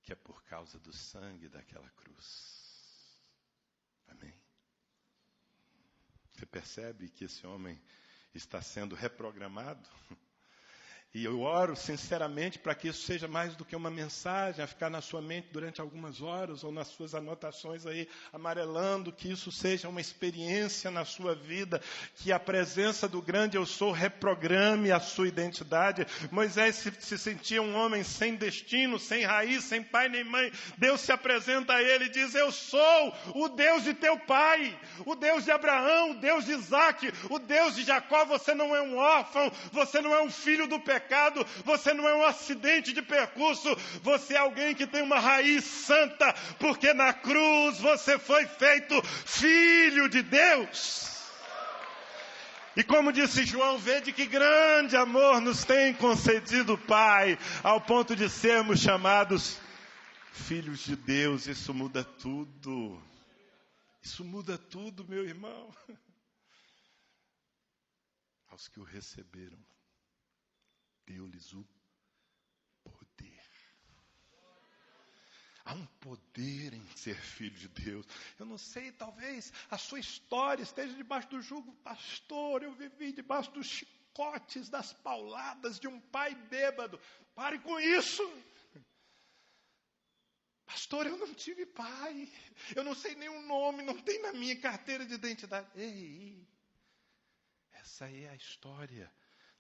que é por causa do sangue daquela cruz. Amém? Você percebe que esse homem está sendo reprogramado? E eu oro sinceramente para que isso seja mais do que uma mensagem a ficar na sua mente durante algumas horas ou nas suas anotações aí amarelando, que isso seja uma experiência na sua vida, que a presença do grande eu sou reprograme a sua identidade. Moisés se sentia um homem sem destino, sem raiz, sem pai nem mãe. Deus se apresenta a ele e diz, eu sou o Deus de teu pai, o Deus de Abraão, o Deus de Isaac, o Deus de Jacó. Você não é um órfão, você não é um filho do pecado, você não é um acidente de percurso, você é alguém que tem uma raiz santa, porque na cruz você foi feito filho de Deus. E como disse João, vede que grande amor nos tem concedido o Pai, ao ponto de sermos chamados filhos de Deus. Isso muda tudo. Isso muda tudo, meu irmão. Aos que o receberam, deu-lhes o poder. Há um poder em ser filho de Deus. Eu não sei, talvez a sua história esteja debaixo do jugo. Pastor, eu vivi debaixo dos chicotes, das pauladas de um pai bêbado. Pare com isso. Pastor, eu não tive pai. Eu não sei nenhum nome, não tem na minha carteira de identidade. Ei, essa é a história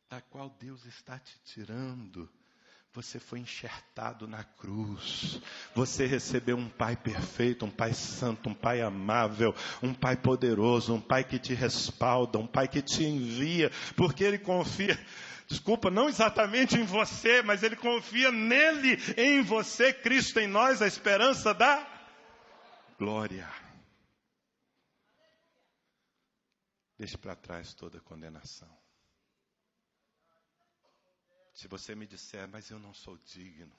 da qual Deus está te tirando. Você foi enxertado na cruz. Você recebeu um Pai perfeito, um Pai santo, um Pai amável, um Pai poderoso, um Pai que te respalda, um Pai que te envia, porque Ele confia, desculpa, não exatamente em você, mas Ele confia nele, em você, Cristo em nós, a esperança da glória. Deixe para trás toda condenação. Se você me disser, mas eu não sou digno,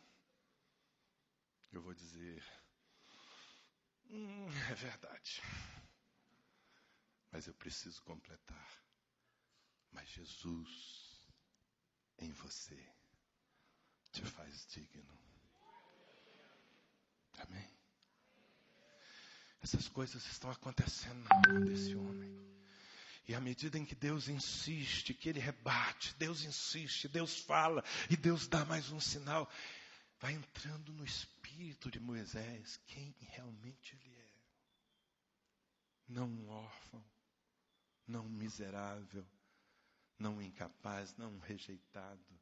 eu vou dizer, é verdade. Mas eu preciso completar. Mas Jesus em você te faz digno. Amém? Essas coisas estão acontecendo na vida desse homem. E à medida em que Deus insiste, que Ele rebate, Deus insiste, Deus fala, e Deus dá mais um sinal, vai entrando no espírito de Moisés quem realmente ele é. Não um órfão, não um miserável, não um incapaz, não um rejeitado,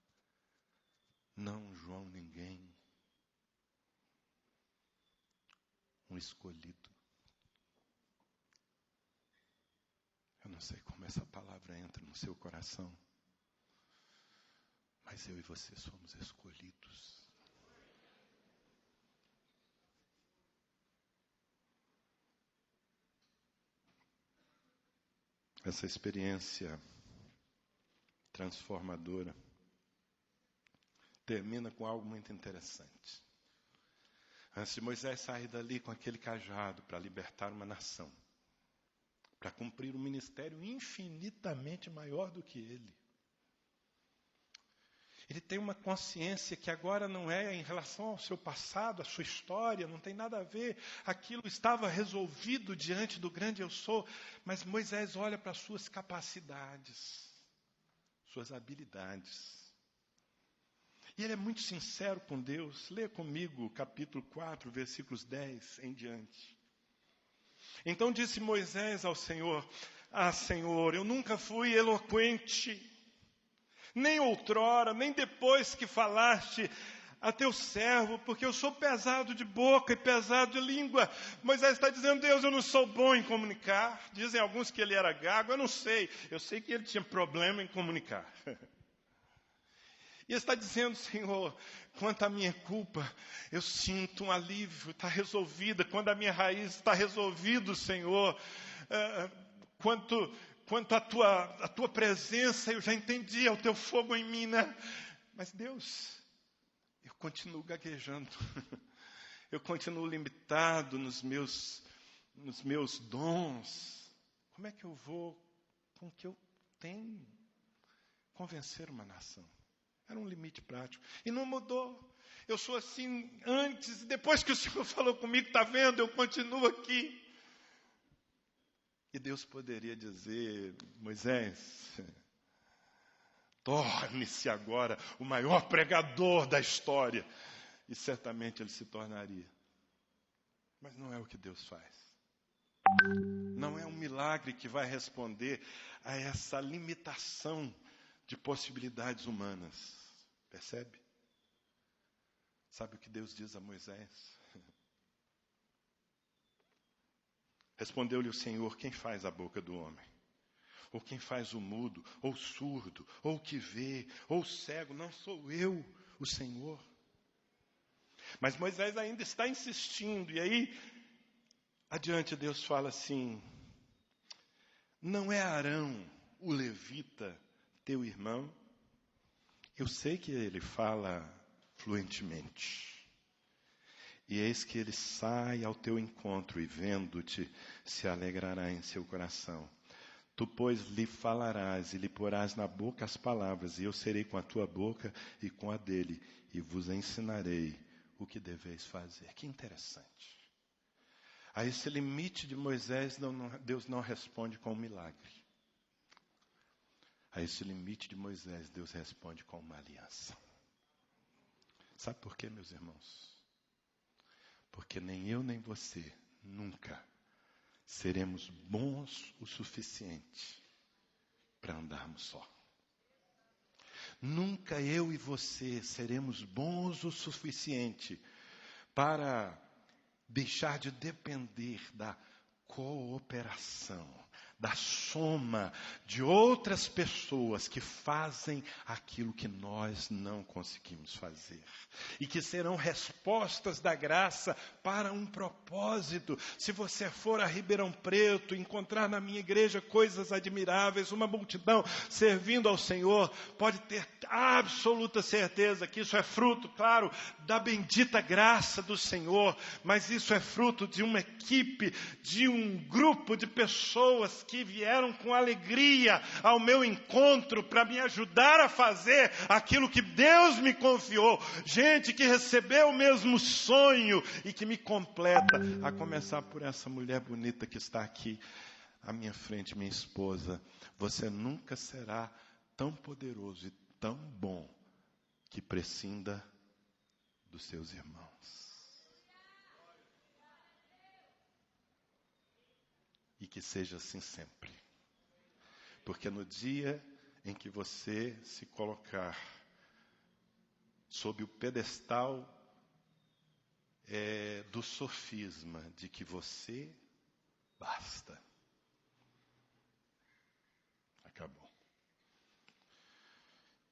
não um João ninguém, um escolhido. Eu não sei como essa palavra entra no seu coração, mas eu e você somos escolhidos. Essa experiência transformadora termina com algo muito interessante. Antes de Moisés sair dali com aquele cajado para libertar uma nação, para cumprir um ministério infinitamente maior do que ele, ele tem uma consciência que agora não é em relação ao seu passado, à sua história, não tem nada a ver. Aquilo estava resolvido diante do grande eu sou, mas Moisés olha para as suas capacidades, suas habilidades. E ele é muito sincero com Deus. Lê comigo capítulo 4, versículos 10 em diante. Então disse Moisés ao Senhor: Ah, Senhor, eu nunca fui eloquente, nem outrora, nem depois que falaste a teu servo, porque eu sou pesado de boca e pesado de língua. Moisés está dizendo: Deus, eu não sou bom em comunicar. Dizem alguns que ele era gago, eu não sei. Eu sei que ele tinha problema em comunicar. E ele está dizendo: Senhor, quanto à minha culpa, eu sinto um alívio, está resolvida. Quando a minha raiz está resolvida, Senhor, quanto à tua presença, eu já entendi, é o teu fogo em mim, né? Mas Deus, eu continuo gaguejando, eu continuo limitado nos meus dons. Como é que eu vou, com o que eu tenho, convencer uma nação? Era um limite prático. E não mudou. Eu sou assim antes e depois que o Senhor falou comigo, está vendo? Eu continuo aqui. E Deus poderia dizer: Moisés, torne-se agora o maior pregador da história. E certamente ele se tornaria. Mas não é o que Deus faz. Não é um milagre que vai responder a essa limitação de possibilidades humanas. Percebe? Sabe o que Deus diz a Moisés? Respondeu-lhe o Senhor: quem faz a boca do homem? Ou quem faz o mudo, ou o surdo, ou o que vê, ou o cego? Não sou eu, o Senhor. Mas Moisés ainda está insistindo. E aí, adiante, Deus fala assim: não é Arão, o levita, teu irmão? Eu sei que ele fala fluentemente. E eis que ele sai ao teu encontro e, vendo-te, se alegrará em seu coração. Tu, pois, lhe falarás e lhe porás na boca as palavras, e eu serei com a tua boca e com a dele, e vos ensinarei o que deveis fazer. Que interessante. A esse limite de Moisés, Deus não responde com um milagre. A esse limite de Moisés, Deus responde com uma aliança. Sabe por quê, meus irmãos? Porque nem eu nem você nunca seremos bons o suficiente para andarmos só. Nunca eu e você seremos bons o suficiente para deixar de depender da cooperação, da soma de outras pessoas que fazem aquilo que nós não conseguimos fazer. E que serão respostas da graça para um propósito. Se você for a Ribeirão Preto, encontrar na minha igreja coisas admiráveis, uma multidão servindo ao Senhor, pode ter absoluta certeza que isso é fruto, claro, da bendita graça do Senhor, mas isso é fruto de uma equipe, de um grupo de pessoas que vieram com alegria ao meu encontro para me ajudar a fazer aquilo que Deus me confiou. Gente que recebeu o mesmo sonho e que me completa, a começar por essa mulher bonita que está aqui à minha frente, minha esposa. Você nunca será tão poderoso e tão bom que prescinda dos seus irmãos. E que seja assim sempre. Porque no dia em que você se colocar sob o pedestal do sofisma de que você basta, acabou.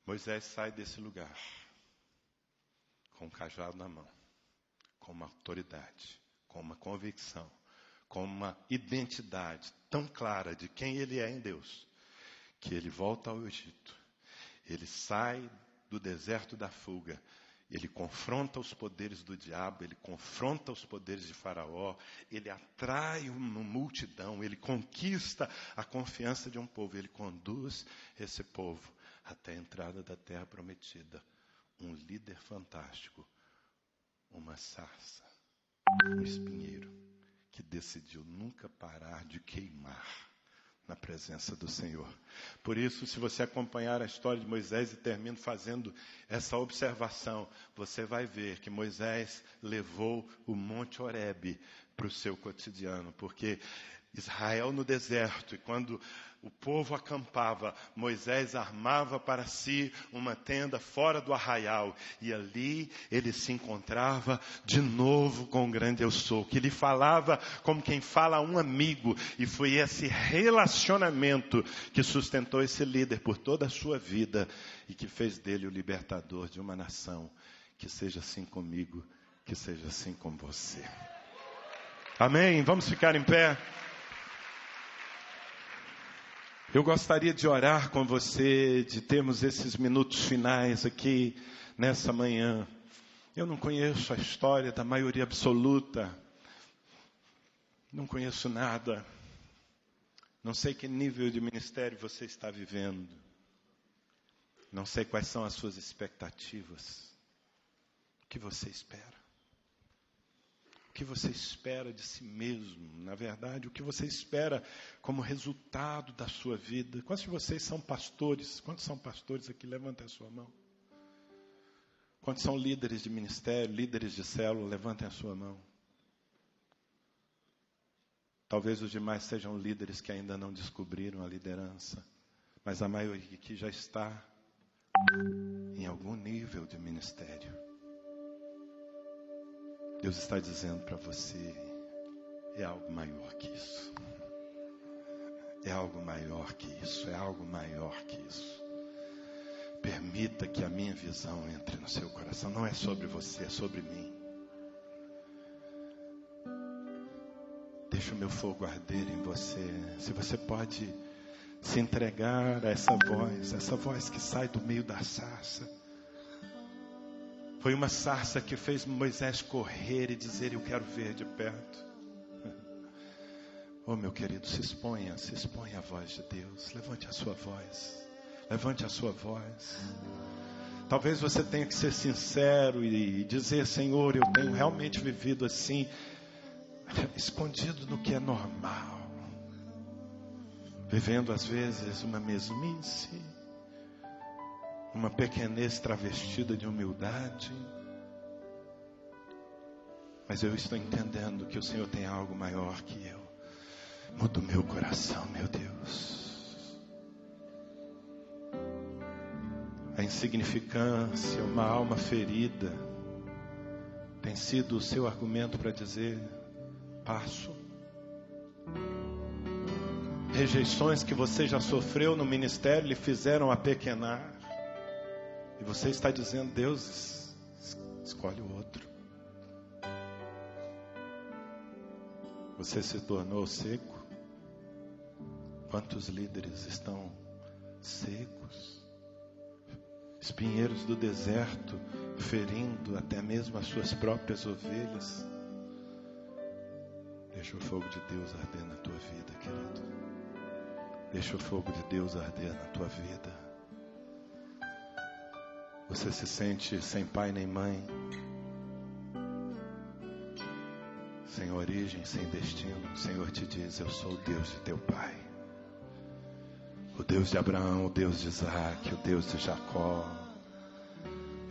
Moisés sai desse lugar com um cajado na mão, com uma autoridade, com uma convicção, com uma identidade tão clara de quem ele é em Deus, que ele volta ao Egito. Ele sai do deserto da fuga, ele confronta os poderes do diabo, ele confronta os poderes de Faraó, ele atrai uma multidão, ele conquista a confiança de um povo, ele conduz esse povo até a entrada da terra prometida. Um líder fantástico, uma sarça, um espinheiro, que decidiu nunca parar de queimar na presença do Senhor. Por isso, se você acompanhar a história de Moisés e termina fazendo essa observação, você vai ver que Moisés levou o Monte Horebe para o seu cotidiano, porque Israel no deserto, e quando o povo acampava, Moisés armava para si uma tenda fora do arraial, e ali ele se encontrava de novo com o grande eu sou, que lhe falava como quem fala a um amigo, e foi esse relacionamento que sustentou esse líder por toda a sua vida, e que fez dele o libertador de uma nação. Que seja assim comigo, que seja assim com você. Amém? Vamos ficar em pé. Eu gostaria de orar com você, de termos esses minutos finais aqui nessa manhã. Eu não conheço a história da maioria absoluta, não conheço nada, não sei que nível de ministério você está vivendo, não sei quais são as suas expectativas, o que você espera. O que você espera de si mesmo, na verdade, o que você espera como resultado da sua vida. Quantos de vocês são pastores? Quantos são pastores aqui? Levantem a sua mão. Quantos são líderes de ministério, líderes de célula? Levantem a sua mão. Talvez os demais sejam líderes que ainda não descobriram a liderança, mas a maioria aqui já está em algum nível de ministério. Deus está dizendo para você, é algo maior que isso. É algo maior que isso, é algo maior que isso. Permita que a minha visão entre no seu coração. Não é sobre você, é sobre mim. Deixa o meu fogo arder em você. Se você pode se entregar a essa voz que sai do meio da sarça. Foi uma sarça que fez Moisés correr e dizer, eu quero ver de perto. Oh, meu querido, se exponha à voz de Deus. Levante a sua voz. Levante a sua voz. Talvez você tenha que ser sincero e dizer, Senhor, eu tenho realmente vivido assim, escondido no que é normal. Vivendo às vezes uma mesmice, uma pequenez travestida de humildade. Mas eu estou entendendo que o Senhor tem algo maior que eu. Muda o meu coração, meu Deus. A insignificância, uma alma ferida, tem sido o seu argumento para dizer, passo. Rejeições que você já sofreu no ministério lhe fizeram apequenar. E você está dizendo, Deus, escolhe o outro. Você se tornou seco. Quantos líderes estão secos? Espinheiros do deserto, ferindo até mesmo as suas próprias ovelhas. Deixa o fogo de Deus arder na tua vida, querido. Deixa o fogo de Deus arder na tua vida. Você se sente sem pai nem mãe, sem origem, sem destino. O Senhor te diz, eu sou o Deus de teu pai. O Deus de Abraão, o Deus de Isaac, o Deus de Jacó.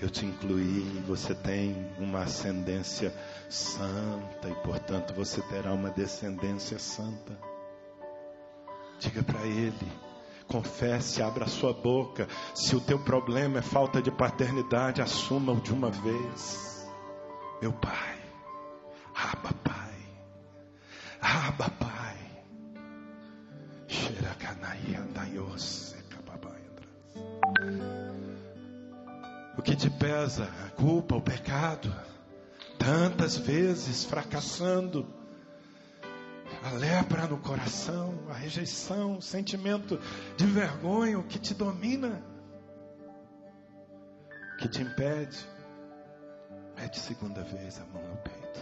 Eu te incluí, você tem uma ascendência santa e, portanto, você terá uma descendência santa. Diga para Ele, confesse, abra a sua boca. Se o teu problema é falta de paternidade, assuma-o de uma vez. Meu Pai, Abba Pai, Abba Pai. O que te pesa? A culpa, o pecado. Tantas vezes fracassando. A lepra no coração, a rejeição, o sentimento de vergonha, o que te domina. que te impede, mete segunda vez a mão no peito.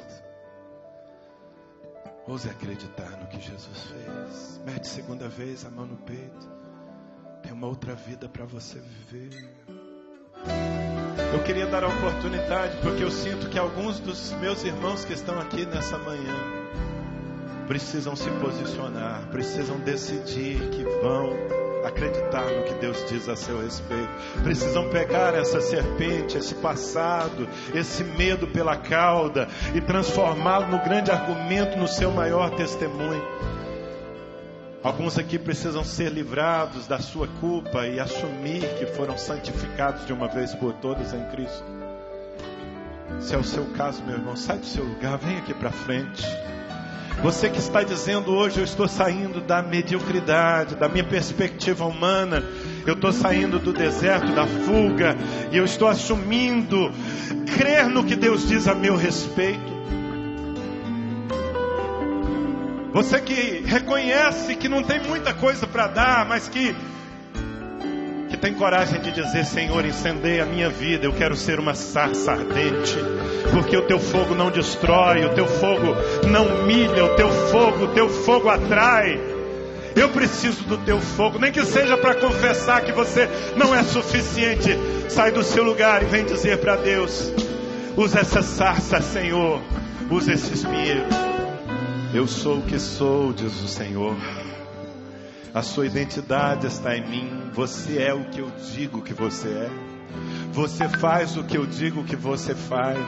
Ouse acreditar no que Jesus fez. Mete segunda vez a mão no peito. Tem uma outra vida para você viver. Eu queria dar a oportunidade, porque eu sinto que alguns dos meus irmãos que estão aqui nessa manhã precisam se posicionar, precisam decidir que vão acreditar no que Deus diz a seu respeito. Precisam pegar essa serpente, esse passado, esse medo pela cauda e transformá-lo no grande argumento, no seu maior testemunho. Alguns aqui precisam ser livrados da sua culpa e assumir que foram santificados de uma vez por todas em Cristo. Se é o seu caso, meu irmão, sai do seu lugar, vem aqui para frente. Você que está dizendo hoje, eu estou saindo da mediocridade, da minha perspectiva humana, eu estou saindo do deserto, da fuga, e eu estou assumindo crer no que Deus diz a meu respeito. Você que reconhece que não tem muita coisa para dar, mas que tem coragem de dizer: Senhor, incendeia a minha vida, eu quero ser uma sarça ardente, porque o teu fogo não destrói, o teu fogo não humilha, o teu fogo atrai. Eu preciso do teu fogo, nem que seja para confessar que você não é suficiente. Sai do seu lugar e vem dizer para Deus: usa essa sarça, Senhor, usa esse espinheiro. Eu sou o que sou, diz o Senhor. A sua identidade está em mim. Você é o que eu digo que você é. Você faz o que eu digo que você faz.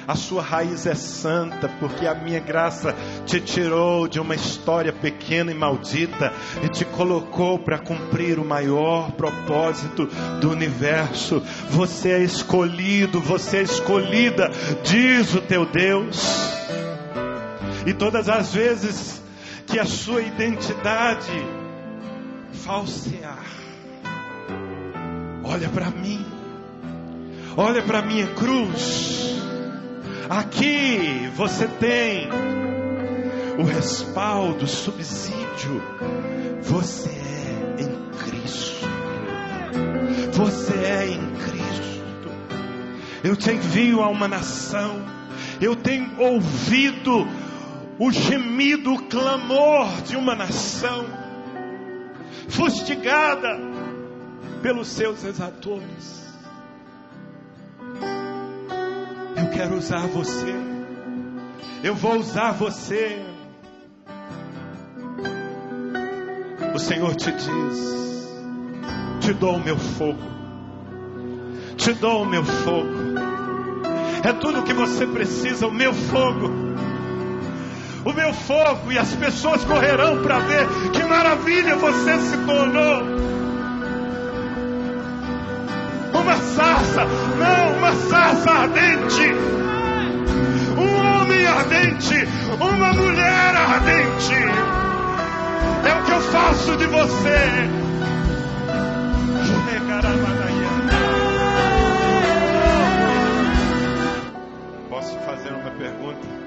A sua raiz é santa, porque a minha graça te tirou de uma história pequena e maldita e te colocou para cumprir o maior propósito do universo. Você é escolhido, você é escolhida, diz o teu Deus. E todas as vezes que a sua identidade falsear, olha para mim, olha para minha cruz. Aqui você tem o respaldo, o subsídio. Você é em Cristo. Você é em Cristo. Eu te envio a uma nação. Eu tenho ouvido o gemido, o clamor de uma nação fustigada pelos seus exatores. Eu quero usar você. Eu vou usar você. O Senhor te diz: te dou o meu fogo. Te dou o meu fogo. É tudo o que você precisa, o meu fogo. O meu fogo, e as pessoas correrão para ver que maravilha você se tornou. Uma sarça, não, uma sarça ardente. Um homem ardente, uma mulher ardente. É o que eu faço de você. Posso te fazer uma pergunta?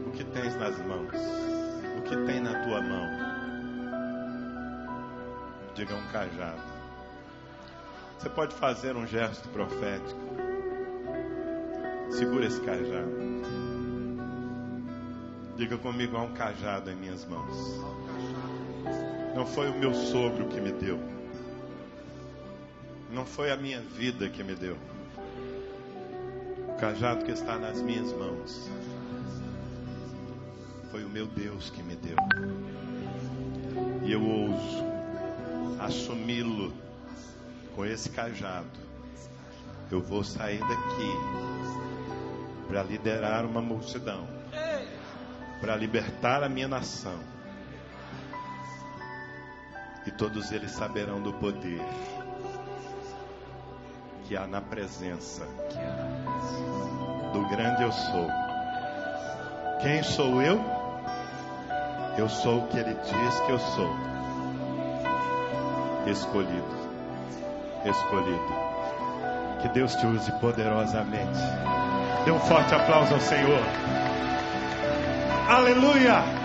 O que tens nas mãos? O que tem na tua mão? Diga: um cajado. Você pode fazer um gesto profético. Segura esse cajado. Diga comigo: há um cajado em minhas mãos. Não foi o meu sogro que me deu. Não foi a minha vida que me deu. O cajado que está nas minhas mãos foi o meu Deus que me deu. E eu ouso assumi-lo com esse cajado. Eu vou sair daqui para liderar uma multidão, para libertar a minha nação. E todos eles saberão do poder que há na presença do grande eu sou. Quem sou eu? Eu sou o que Ele diz que eu sou. Escolhido. Escolhido. Que Deus te use poderosamente. Dê um forte aplauso ao Senhor. Aleluia!